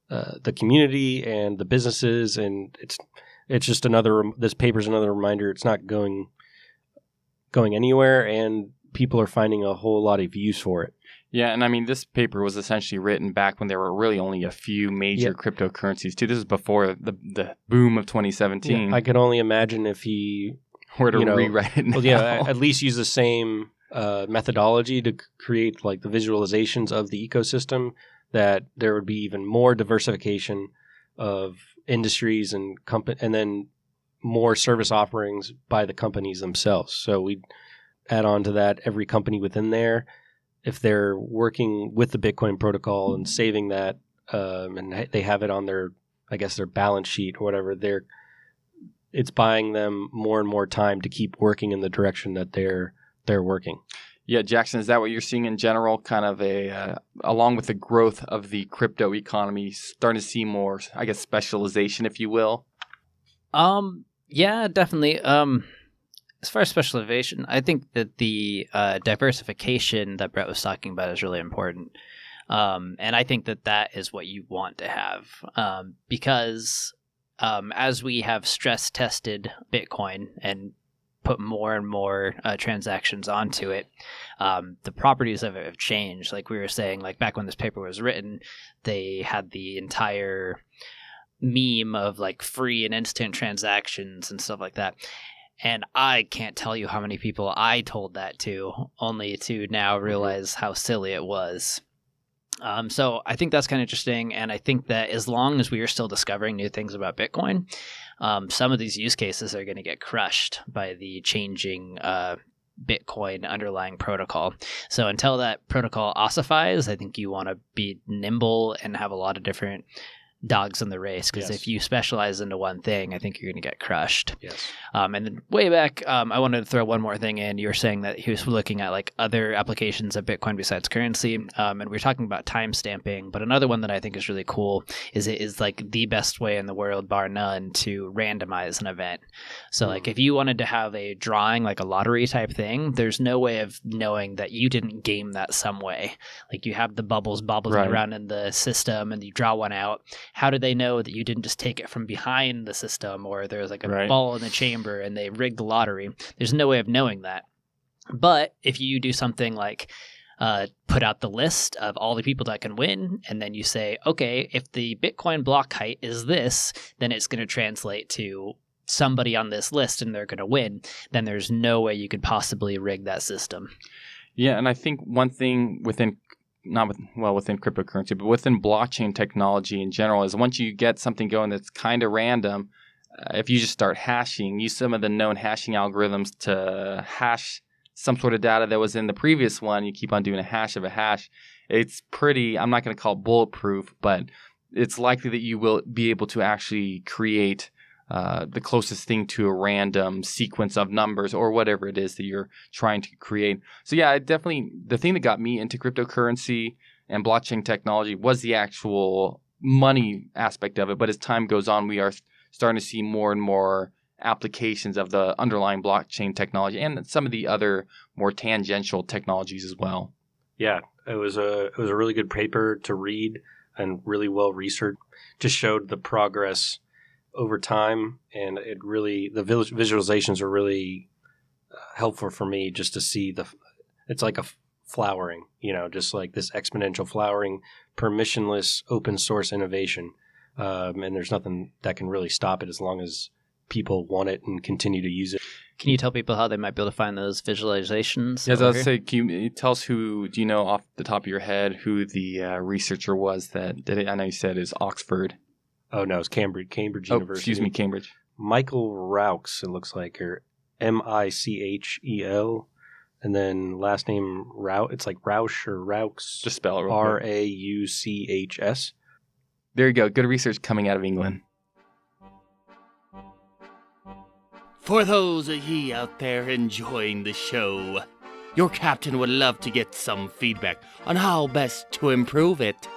the community and the businesses, and it's just this paper's another reminder it's not going anywhere, and people are finding a whole lot of use for it. Yeah, and I mean, this paper was essentially written back when there were really only a few major cryptocurrencies too. This is before the boom of 2017. Yeah, I could only imagine if he were to rewrite it now. Well, yeah, at least use the same methodology to create like the visualizations of the ecosystem, that there would be even more diversification of industries and and then more service offerings by the companies themselves. So we add on to that every company within there, if they're working with the Bitcoin protocol and saving that, and they have it on their balance sheet or whatever, it's buying them more and more time to keep working in the direction that they're working. Yeah, Jackson, is that what you're seeing in general? Kind of along with the growth of the crypto economy, starting to see more, I guess, specialization, if you will? Yeah, definitely. As far as specialization, I think that the diversification that Brett was talking about is really important. And I think that is what you want to have, because as we have stress tested Bitcoin and put more and more transactions onto it, the properties of it have changed. Like we were saying, like back when this paper was written, they had the entire meme of like free and instant transactions and stuff like that. And I can't tell you how many people I told that to, only to now realize how silly it was. So I think that's kind of interesting. And I think that as long as we are still discovering new things about Bitcoin, some of these use cases are going to get crushed by the changing Bitcoin underlying protocol. So until that protocol ossifies, I think you want to be nimble and have a lot of different dogs in the race, because if you specialize into one thing, I think you're going to get crushed. Yes. And then way back, I wanted to throw one more thing in. You were saying that he was looking at like other applications of Bitcoin besides currency, and we were talking about time stamping. But another one that I think is really cool is it is like the best way in the world, bar none, to randomize an event. So like if you wanted to have a drawing, like a lottery type thing, there's no way of knowing that you didn't game that some way. Like you have the bubbles bobbling around in the system, and you draw one out. How do they know that you didn't just take it from behind the system, or there's like a ball in the chamber and they rigged the lottery? There's no way of knowing that. But if you do something like put out the list of all the people that can win, and then you say, okay, if the Bitcoin block height is this, then it's going to translate to somebody on this list and they're going to win, then there's no way you could possibly rig that system. Yeah, and I think one thing within cryptocurrency, but within blockchain technology in general, is once you get something going that's kind of random, if you just start hashing, use some of the known hashing algorithms to hash some sort of data that was in the previous one, you keep on doing a hash of a hash, it's pretty, I'm not going to call it bulletproof, but it's likely that you will be able to actually create the closest thing to a random sequence of numbers or whatever it is that you're trying to create. So yeah, definitely the thing that got me into cryptocurrency and blockchain technology was the actual money aspect of it. But as time goes on, we are starting to see more and more applications of the underlying blockchain technology and some of the other more tangential technologies as well. Yeah, it was a really good paper to read and really well researched. Just showed the progress over time, and it really, the visualizations are really helpful for me just to see it's like a flowering, just like this exponential flowering, permissionless open source innovation. And there's nothing that can really stop it as long as people want it and continue to use it. Can you tell people how they might be able to find those visualizations? Yes, I was say, can you tell us do you know off the top of your head who the researcher was that did it? I know you said is Oxford. Oh, no, it's Cambridge University. Excuse me, Cambridge. Michael Raux, it looks like, or Michel. and then last name Rauch. It's like Rauch or Raux. Just spell it real quick. Rauchs. There you go. Good research coming out of England. For those of ye out there enjoying the show, your captain would love to get some feedback on how best to improve it.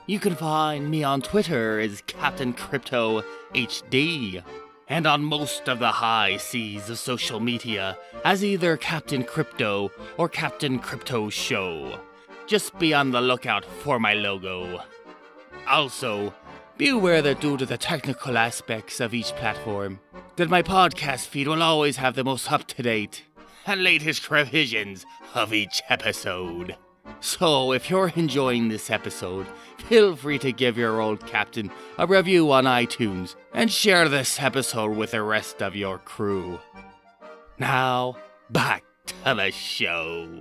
You can find me on Twitter as Captain Crypto HD, and on most of the high seas of social media as either Captain Crypto or Captain Crypto Show. Just be on the lookout for my logo. Also, be aware that due to the technical aspects of each platform, that my podcast feed will always have the most up-to-date and latest revisions of each episode. So, if you're enjoying this episode, feel free to give your old captain a review on iTunes and share this episode with the rest of your crew. Now, back to the show.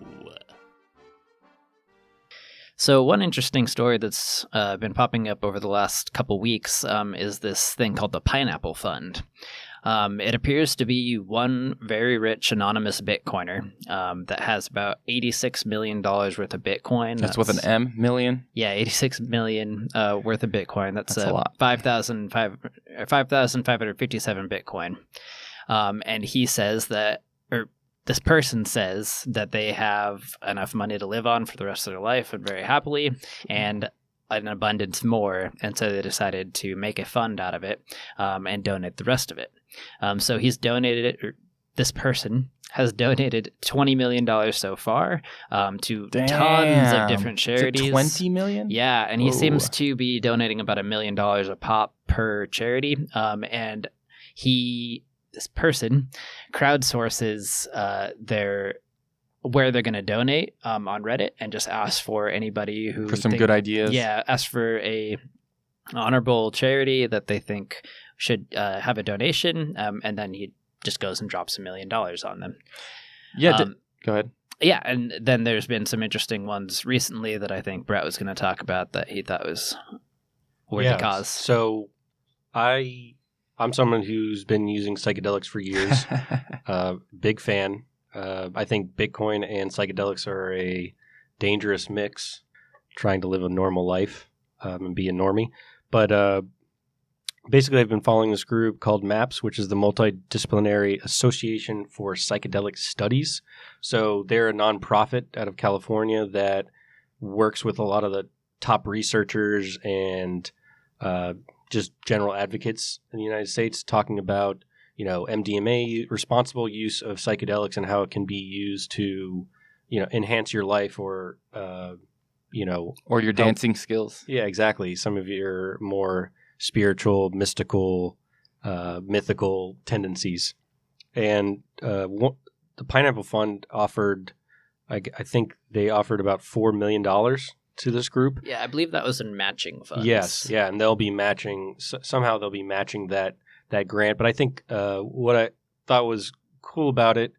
So one interesting story that's been popping up over the last couple weeks is this thing called the Pineapple Fund. It appears to be one very rich anonymous Bitcoiner that has about $86 million worth of Bitcoin. That's with an M, million? Yeah, 86 million worth of Bitcoin. That's a lot. 5,557 Bitcoin. And he says that, or this person says that they have enough money to live on for the rest of their life and very happily, and an abundance more, and so they decided to make a fund out of it and donate the rest of it. So he's donated it, or this person has donated $20 million so far to tons of different charities. Is it 20 million? Yeah, and he seems to be donating about $1 million a pop per charity. And this person crowdsources where they're going to donate on Reddit, and just ask for anybody who for some good ideas. Yeah, ask for a honorable charity that they think should have a donation, and then he just goes and drops $1 million on them. Yeah, go ahead. Yeah, and then there's been some interesting ones recently that I think Brett was going to talk about that he thought was worth the cause. So I'm someone who's been using psychedelics for years. Big fan. I think Bitcoin and psychedelics are a dangerous mix, trying to live a normal life and be a normie. But basically, I've been following this group called MAPS, which is the Multidisciplinary Association for Psychedelic Studies. So they're a nonprofit out of California that works with a lot of the top researchers and just general advocates in the United States, talking about, MDMA, responsible use of psychedelics, and how it can be used to, enhance your life or, or your dancing skills. Yeah, exactly. Some of your more spiritual, mystical, mythical tendencies. And the Pineapple Fund offered, I think they offered about $4 million to this group. Yeah, I believe that was in matching funds. Yes, yeah, and they'll be matching, somehow they'll be matching that grant. But I think what I thought was cool about it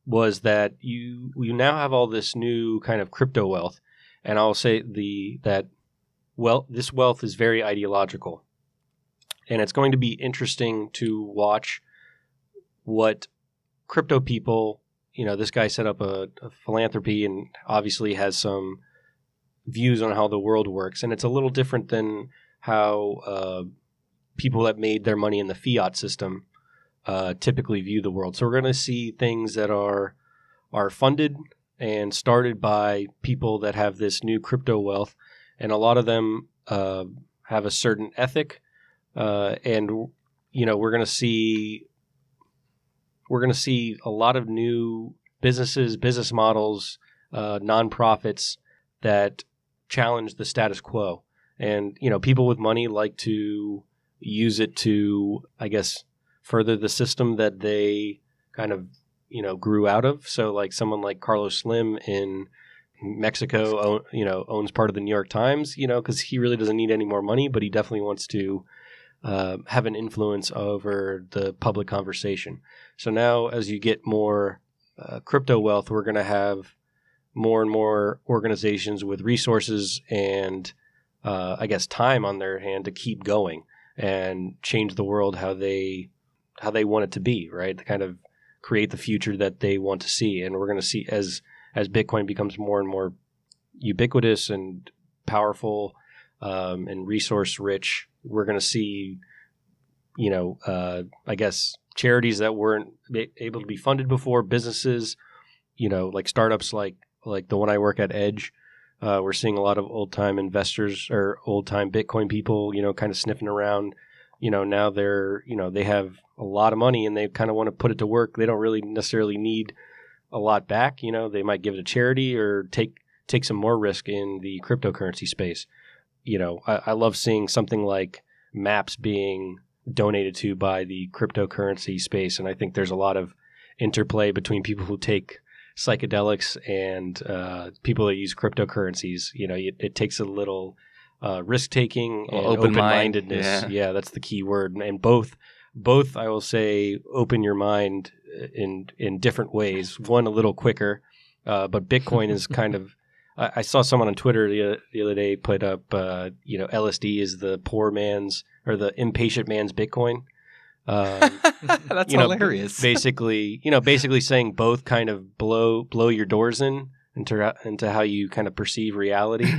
was that you now have all this new kind of crypto wealth, and I'll say this wealth is very ideological, and it's going to be interesting to watch what crypto people, this guy set up a philanthropy and obviously has some views on how the world works, and it's a little different than how people that made their money in the fiat system typically view the world. So we're going to see things that are funded and started by people that have this new crypto wealth, and a lot of them have a certain ethic, and we're going to see a lot of new business models, nonprofits that challenge the status quo. And people with money like to use it to, I guess, further the system that they kind of, grew out of. So like someone like Carlos Slim in Mexico, owns part of the New York Times, because he really doesn't need any more money, but he definitely wants to have an influence over the public conversation. So now as you get more crypto wealth, we're going to have more and more organizations with resources and, I guess, time on their hand to keep going and change the world how they want it to be, right? The kind of create the future that they want to see. And we're going to see as Bitcoin becomes more and more ubiquitous and powerful and resource rich, we're going to see, I guess, charities that weren't able to be funded before, businesses, like startups like the one I work at, Edge. We're seeing a lot of old-time investors or old-time Bitcoin people, kind of sniffing around. Now they're, they have a lot of money and they kind of want to put it to work. They don't really necessarily need a lot back. They might give it to charity or take some more risk in the cryptocurrency space. I love seeing something like maps being donated to by the cryptocurrency space. And I think there's a lot of interplay between people who take psychedelics and people that use cryptocurrencies. It takes a little risk-taking and open-mindedness. Yeah, that's the key word. And both I will say open your mind in different ways. One a little quicker, but Bitcoin is kind of. I saw someone on Twitter the other day put up, LSD is the poor man's or the impatient man's Bitcoin. That's hilarious. Basically saying both kind of blow your doors into how you kind of perceive reality.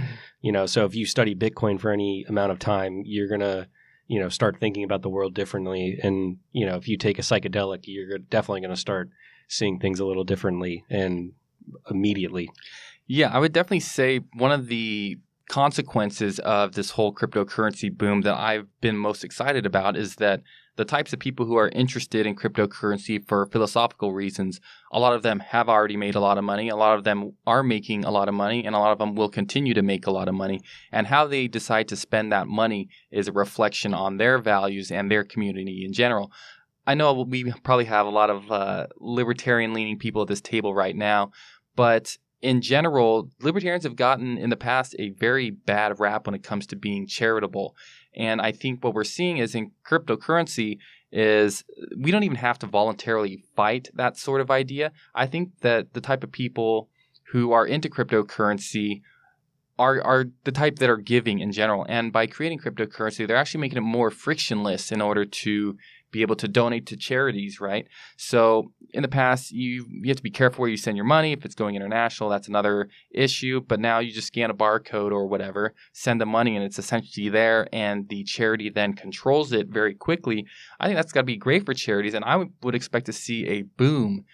So if you study Bitcoin for any amount of time, you're gonna start thinking about the world differently. And if you take a psychedelic, you're definitely gonna start seeing things a little differently and immediately. Yeah, I would definitely say one of the consequences of this whole cryptocurrency boom that I've been most excited about is that the types of people who are interested in cryptocurrency for philosophical reasons, a lot of them have already made a lot of money, a lot of them are making a lot of money, and a lot of them will continue to make a lot of money. And how they decide to spend that money is a reflection on their values and their community in general. I know we probably have a lot of libertarian-leaning people at this table right now, but in general, libertarians have gotten in the past a very bad rap when it comes to being charitable. And I think what we're seeing is in cryptocurrency is we don't even have to voluntarily fight that sort of idea. I think that the type of people who are into cryptocurrency are the type that are giving in general. And by creating cryptocurrency, they're actually making it more frictionless in order to be able to donate to charities, right? So in the past, you have to be careful where you send your money. If it's going international, that's another issue. But now you just scan a barcode or whatever, send the money, and it's essentially there, and the charity then controls it very quickly. I think that's got to be great for charities, and I would expect to see a boom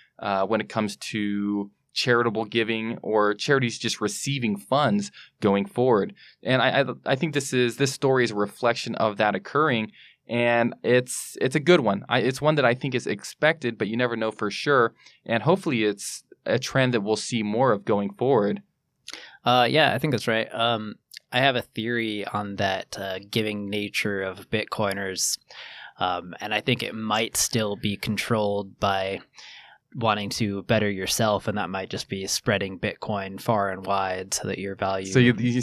when it comes to charitable giving or charities just receiving funds going forward. And I think this story is a reflection of that occurring. And it's a good one. It's one that I think is expected, but you never know for sure. And hopefully it's a trend that we'll see more of going forward. Yeah, I think that's right. I have a theory on that giving nature of Bitcoiners. And I think it might still be controlled by wanting to better yourself, and that might just be spreading Bitcoin far and wide so that your value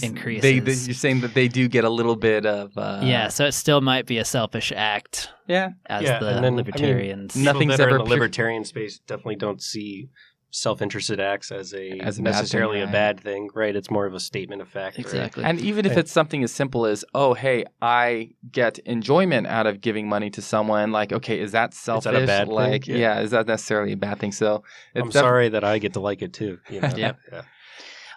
increases. You're saying that they do get a little bit of... Yeah, so it still might be a selfish act as the libertarians. Nothing's ever in the libertarian space definitely don't see self-interested acts as necessarily a bad thing, right? It's more of a statement of fact. Exactly. Right? And even if it's something as simple as, oh, hey, I get enjoyment out of giving money to someone, like, okay, is that selfish? Is that a bad thing? Yeah, is that necessarily a bad thing? So I'm sorry that I get to like it too. Yeah.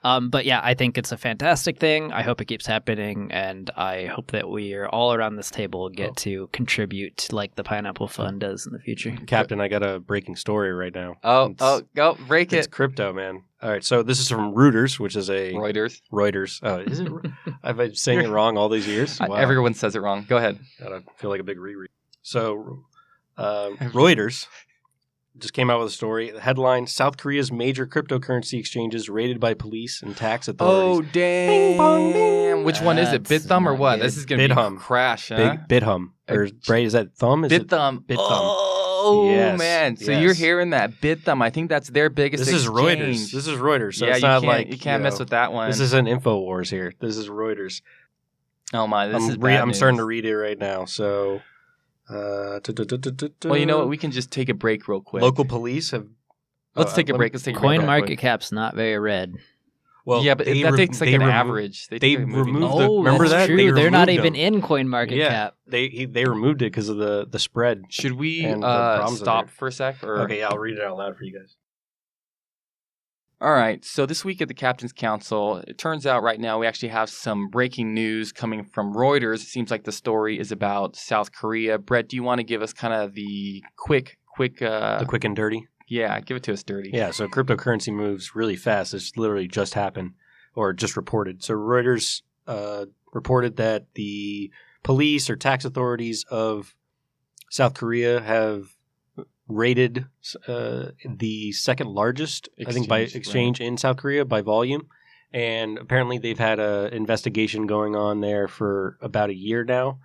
But yeah, I think it's a fantastic thing. I hope it keeps happening, and I hope that we are all around this table get to contribute like the Pineapple Fund does in the future. Captain, I got a breaking story right now. Go break it. It's crypto, man. All right, so this is from Reuters, which is a Reuters. Oh, is it? I've been saying it wrong all these years. Wow. Everyone says it wrong. Go ahead. I feel like a big reread. So, Reuters just came out with a story. The headline: South Korea's major cryptocurrency exchanges raided by police and tax authorities. Oh, damn. Bing, bong, bing. Which one is it? Bithumb or what? This is going to be a crash, huh? Bithumb. Right, is that thumb? Bithumb. Bithumb. Oh, yes, man. So you're hearing that. Bithumb. I think that's their biggest exchange. This is Reuters. So it's not you can't mess with that one. This isn't InfoWars here. This is Reuters. Oh, my. This is bad I'm news. starting to read it right now. So... Well, you know what? We can just take a break real quick. Local police have... Let's take a break. CoinMarketCap's not very red. Well, yeah, but that takes like an average. They removed the. Oh, Remember that's that? true. They're not removed even them. in CoinMarketCap. They removed it because of the spread. Should we and the problems stop there. for a sec? Or? Okay, I'll read it out loud for you guys. All right. So this week at the Captain's Council, it turns out right now we actually have some breaking news coming from Reuters. It seems like the story is about South Korea. Brett, do you want to give us kind of the quick? The quick and dirty. Yeah, give it to us dirty. Yeah, so cryptocurrency moves really fast. It's literally just happened or just reported. So Reuters reported that the police or tax authorities of South Korea have rated the second largest, I think, by exchange in South Korea by volume. And apparently they've had an investigation going on there for about a year now.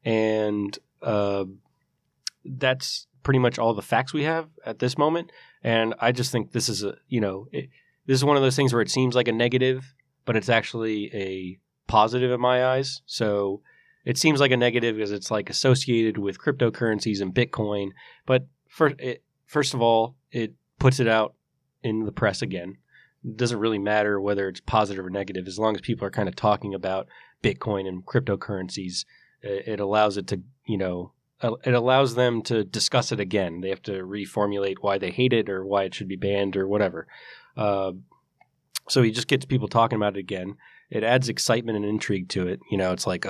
And that's pretty much all the facts we have at this moment. And I just think this is this is one of those things where it seems like a negative, but it's actually a positive in my eyes. So it seems like a negative because it's like associated with cryptocurrencies and Bitcoin. But first of all, it puts it out in the press again. It doesn't really matter whether it's positive or negative. As long as people are kind of talking about Bitcoin and cryptocurrencies, it allows it to, it allows them to discuss it again. They have to reformulate why they hate it or why it should be banned or whatever. So he just gets people talking about it again. It adds excitement and intrigue to it. It's like,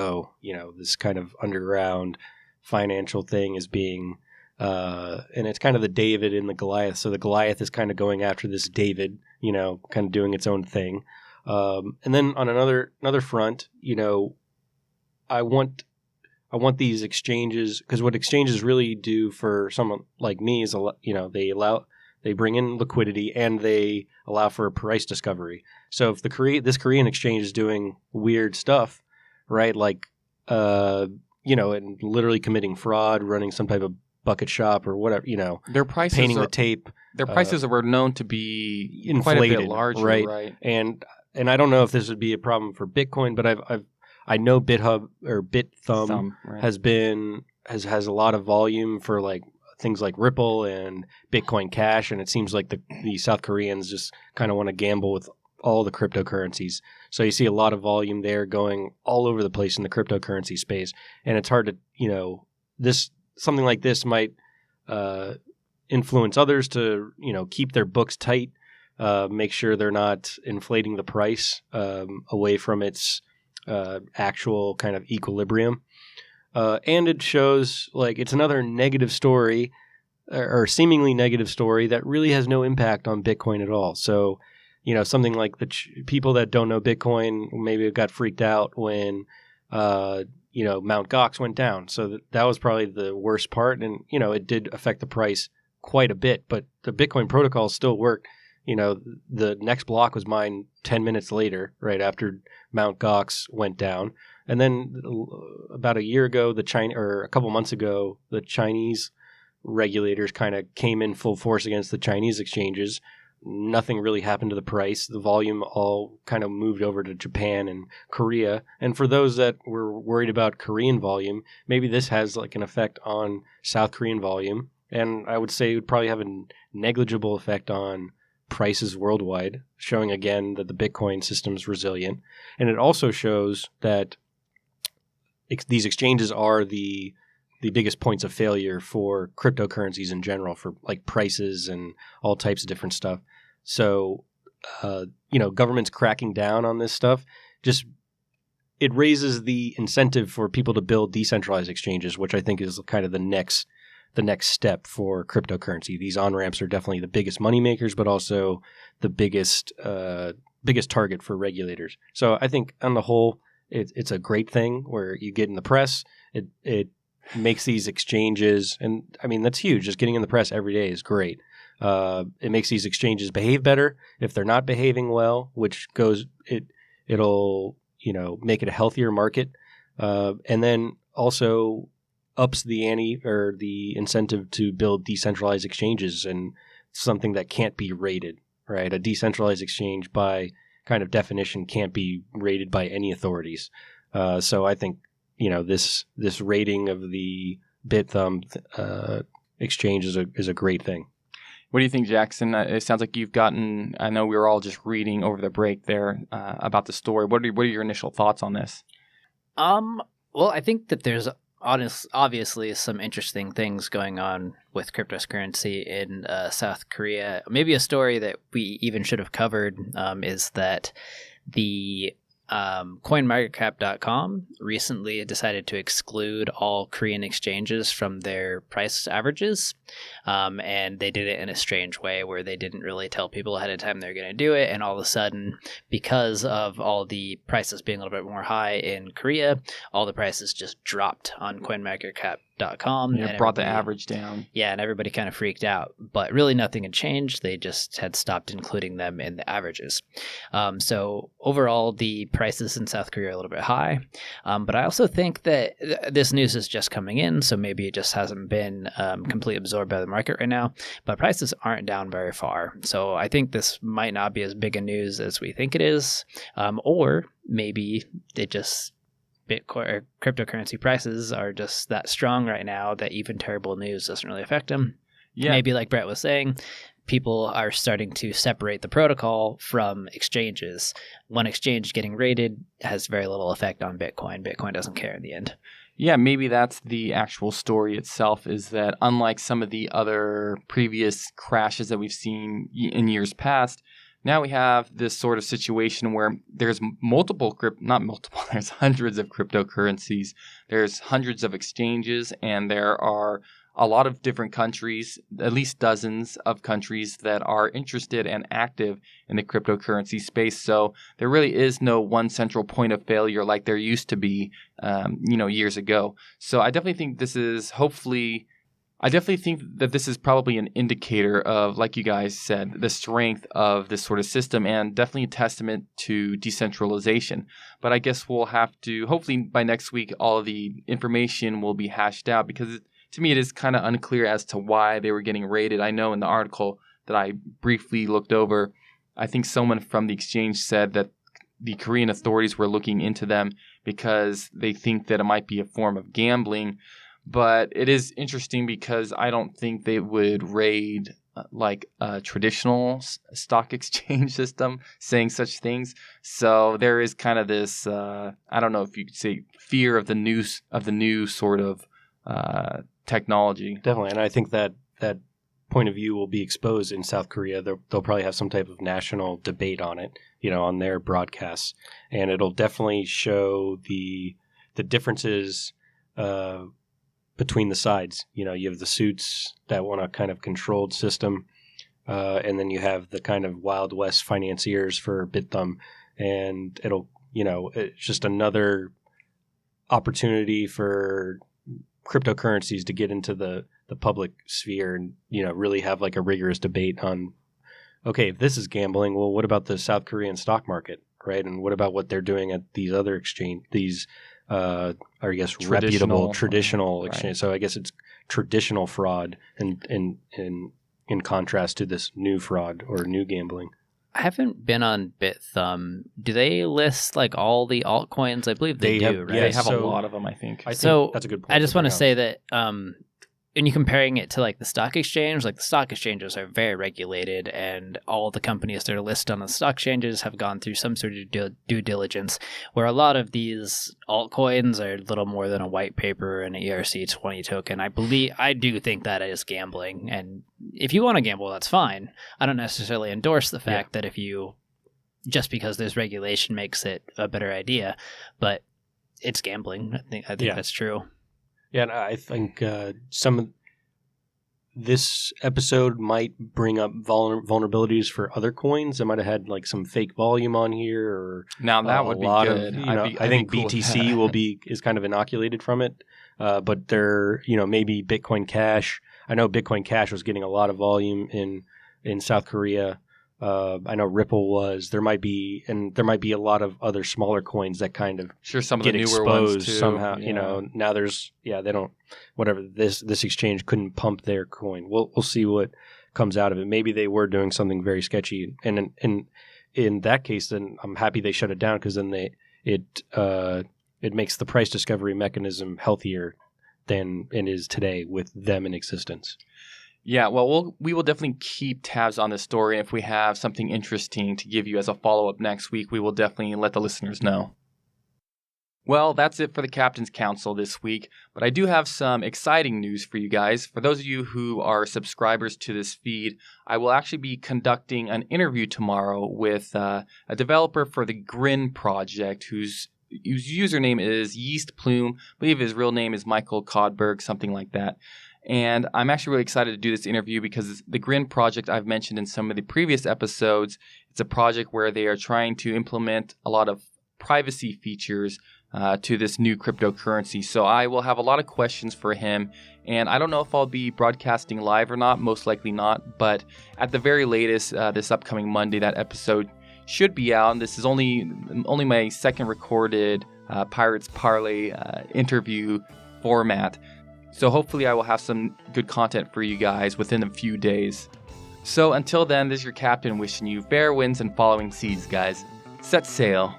this kind of underground financial thing is being, and it's kind of the David and the Goliath. So the Goliath is kind of going after this David, kind of doing its own thing. And then on another front, I want these exchanges, because what exchanges really do for someone like me is, they bring in liquidity and they allow for price discovery. So if this Korean exchange is doing weird stuff, right, like and literally committing fraud, running some type of bucket shop or whatever, their prices painting the tape. Their prices were known to be inflated, quite a bit larger, right? And I don't know if this would be a problem for Bitcoin, but I know Bithumb has a lot of volume for like things like Ripple and Bitcoin Cash, and it seems like the South Koreans just kind of want to gamble with all the cryptocurrencies. So you see a lot of volume there going all over the place in the cryptocurrency space, and it's hard to something like this might influence others to keep their books tight, make sure they're not inflating the price away from its actual kind of equilibrium. And it shows like it's another negative story or seemingly negative story that really has no impact on Bitcoin at all. So, something like the people that don't know Bitcoin maybe got freaked out when, Mt. Gox went down. So that was probably the worst part. And, it did affect the price quite a bit, but the Bitcoin protocol still worked. The next block was mined 10 minutes later, right after Mt. Gox went down. And then about a year ago, a couple months ago, the Chinese regulators kind of came in full force against the Chinese exchanges. Nothing really happened to the price. The volume all kind of moved over to Japan and Korea. And for those that were worried about Korean volume, maybe this has like an effect on South Korean volume. And I would say it would probably have a negligible effect on prices worldwide, showing again that the Bitcoin system is resilient. And it also shows that these exchanges are the biggest points of failure for cryptocurrencies in general, for like prices and all types of different stuff. So, governments cracking down on this stuff, it raises the incentive for people to build decentralized exchanges, which I think is kind of the next step for cryptocurrency. These on-ramps are definitely the biggest money makers, but also the biggest target for regulators. So I think on the whole, it's a great thing where you get in the press. It makes these exchanges, and I mean, that's huge. Just getting in the press every day is great. It makes these exchanges behave better. If they're not behaving well, it'll make it a healthier market. And then also ups the ante or the incentive to build decentralized exchanges, and something that can't be rated, right? A decentralized exchange by kind of definition can't be rated by any authorities. So I think, this rating of the Bithumb exchange is a great thing. What do you think, Jackson? It sounds like you've gotten, I know we were all just reading over the break there about the story. What are your initial thoughts on this? Well, I think that there's obviously some interesting things going on with cryptocurrency in South Korea. Maybe a story that we even should have covered is that the CoinMarketCap.com recently decided to exclude all Korean exchanges from their price averages. And they did it in a strange way where they didn't really tell people ahead of time they're going to do it. And all of a sudden, because of all the prices being a little bit more high in Korea, all the prices just dropped on CoinMarketCap.com. It brought the average down. Yeah, and everybody kind of freaked out. But really nothing had changed. They just had stopped including them in the averages. So overall, the prices in South Korea are a little bit high. But I also think that this news is just coming in, so maybe it just hasn't been completely absorbed by the market right now. But prices aren't down very far. So I think this might not be as big a news as we think it is. Or maybe it just Bitcoin or cryptocurrency prices are just that strong right now that even terrible news doesn't really affect them. Yeah. Maybe like Brett was saying, people are starting to separate the protocol from exchanges. One exchange getting rated has very little effect on Bitcoin. Bitcoin doesn't care in the end. Yeah, maybe that's the actual story itself, is that unlike some of the other previous crashes that we've seen in years past, now we have this sort of situation where there's there's hundreds of cryptocurrencies, there's hundreds of exchanges, and there are a lot of different countries, at least dozens of countries that are interested and active in the cryptocurrency space. So there really is no one central point of failure like there used to be, years ago. So I definitely think this is probably an indicator of, like you guys said, the strength of this sort of system, and definitely a testament to decentralization. But I guess we'll have to, hopefully by next week, all of the information will be hashed out, because to me it is kind of unclear as to why they were getting raided. I know in the article that I briefly looked over, I think someone from the exchange said that the Korean authorities were looking into them because they think that it might be a form of gambling. But it is interesting because I don't think they would raid like a traditional stock exchange system saying such things. So there is kind of this, I don't know if you could say, fear of the new sort of technology. Definitely. And I think that point of view will be exposed in South Korea. They'll probably have some type of national debate on it, on their broadcasts. And it'll definitely show the differences between the sides. You have the suits that want a kind of controlled system, and then you have the kind of Wild West financiers for Bithumb, and it's just another opportunity for cryptocurrencies to get into the public sphere and really have like a rigorous debate on, okay, if this is gambling, well, what about the South Korean stock market, right? And what about what they're doing at these other reputable traditional exchange. Right. So I guess it's traditional fraud in contrast to this new fraud or new gambling. I haven't been on Bithumb. Do they list like all the altcoins? I believe they do, right? Yeah, they have a lot of them, I think. That's a good point. I just want to say that when you're comparing it to like the stock exchange, like the stock exchanges are very regulated, and all the companies that are listed on the stock exchanges have gone through some sort of due diligence, where a lot of these altcoins are little more than a white paper and an ERC20 token. I do think that is gambling, and if you want to gamble, that's fine. I don't necessarily endorse the fact that just because there's regulation makes it a better idea, but it's gambling. I think that's true. Yeah, and I think this episode might bring up vulnerabilities for other coins. I might have had like some fake volume on here, or now that would be good. I think BTC is kind of inoculated from it, but there, maybe Bitcoin Cash. I know Bitcoin Cash was getting a lot of volume in South Korea. I know Ripple was. There might be a lot of other smaller coins that kind of some of get the newer exposed ones too. Somehow. Yeah. Now there's they don't, whatever, this exchange couldn't pump their coin. We'll see what comes out of it. Maybe they were doing something very sketchy, and in that case, then I'm happy they shut it down, because then it makes the price discovery mechanism healthier than it is today with them in existence. Yeah, well, we will definitely keep tabs on this story. If we have something interesting to give you as a follow-up next week, we will definitely let the listeners know. Well, that's it for the Captain's Council this week, but I do have some exciting news for you guys. For those of you who are subscribers to this feed, I will actually be conducting an interview tomorrow with a developer for the Grin project whose username is Yeast Plume. I believe his real name is Michael Codberg, something like that. And I'm actually really excited to do this interview because the Grin project I've mentioned in some of the previous episodes, it's a project where they are trying to implement a lot of privacy features to this new cryptocurrency. So I will have a lot of questions for him, and I don't know if I'll be broadcasting live or not, most likely not, but at the very latest, this upcoming Monday, that episode should be out. And this is only my second recorded Pirates Parlay interview format. So hopefully I will have some good content for you guys within a few days. So until then, this is your captain wishing you fair winds and following seas, guys. Set sail.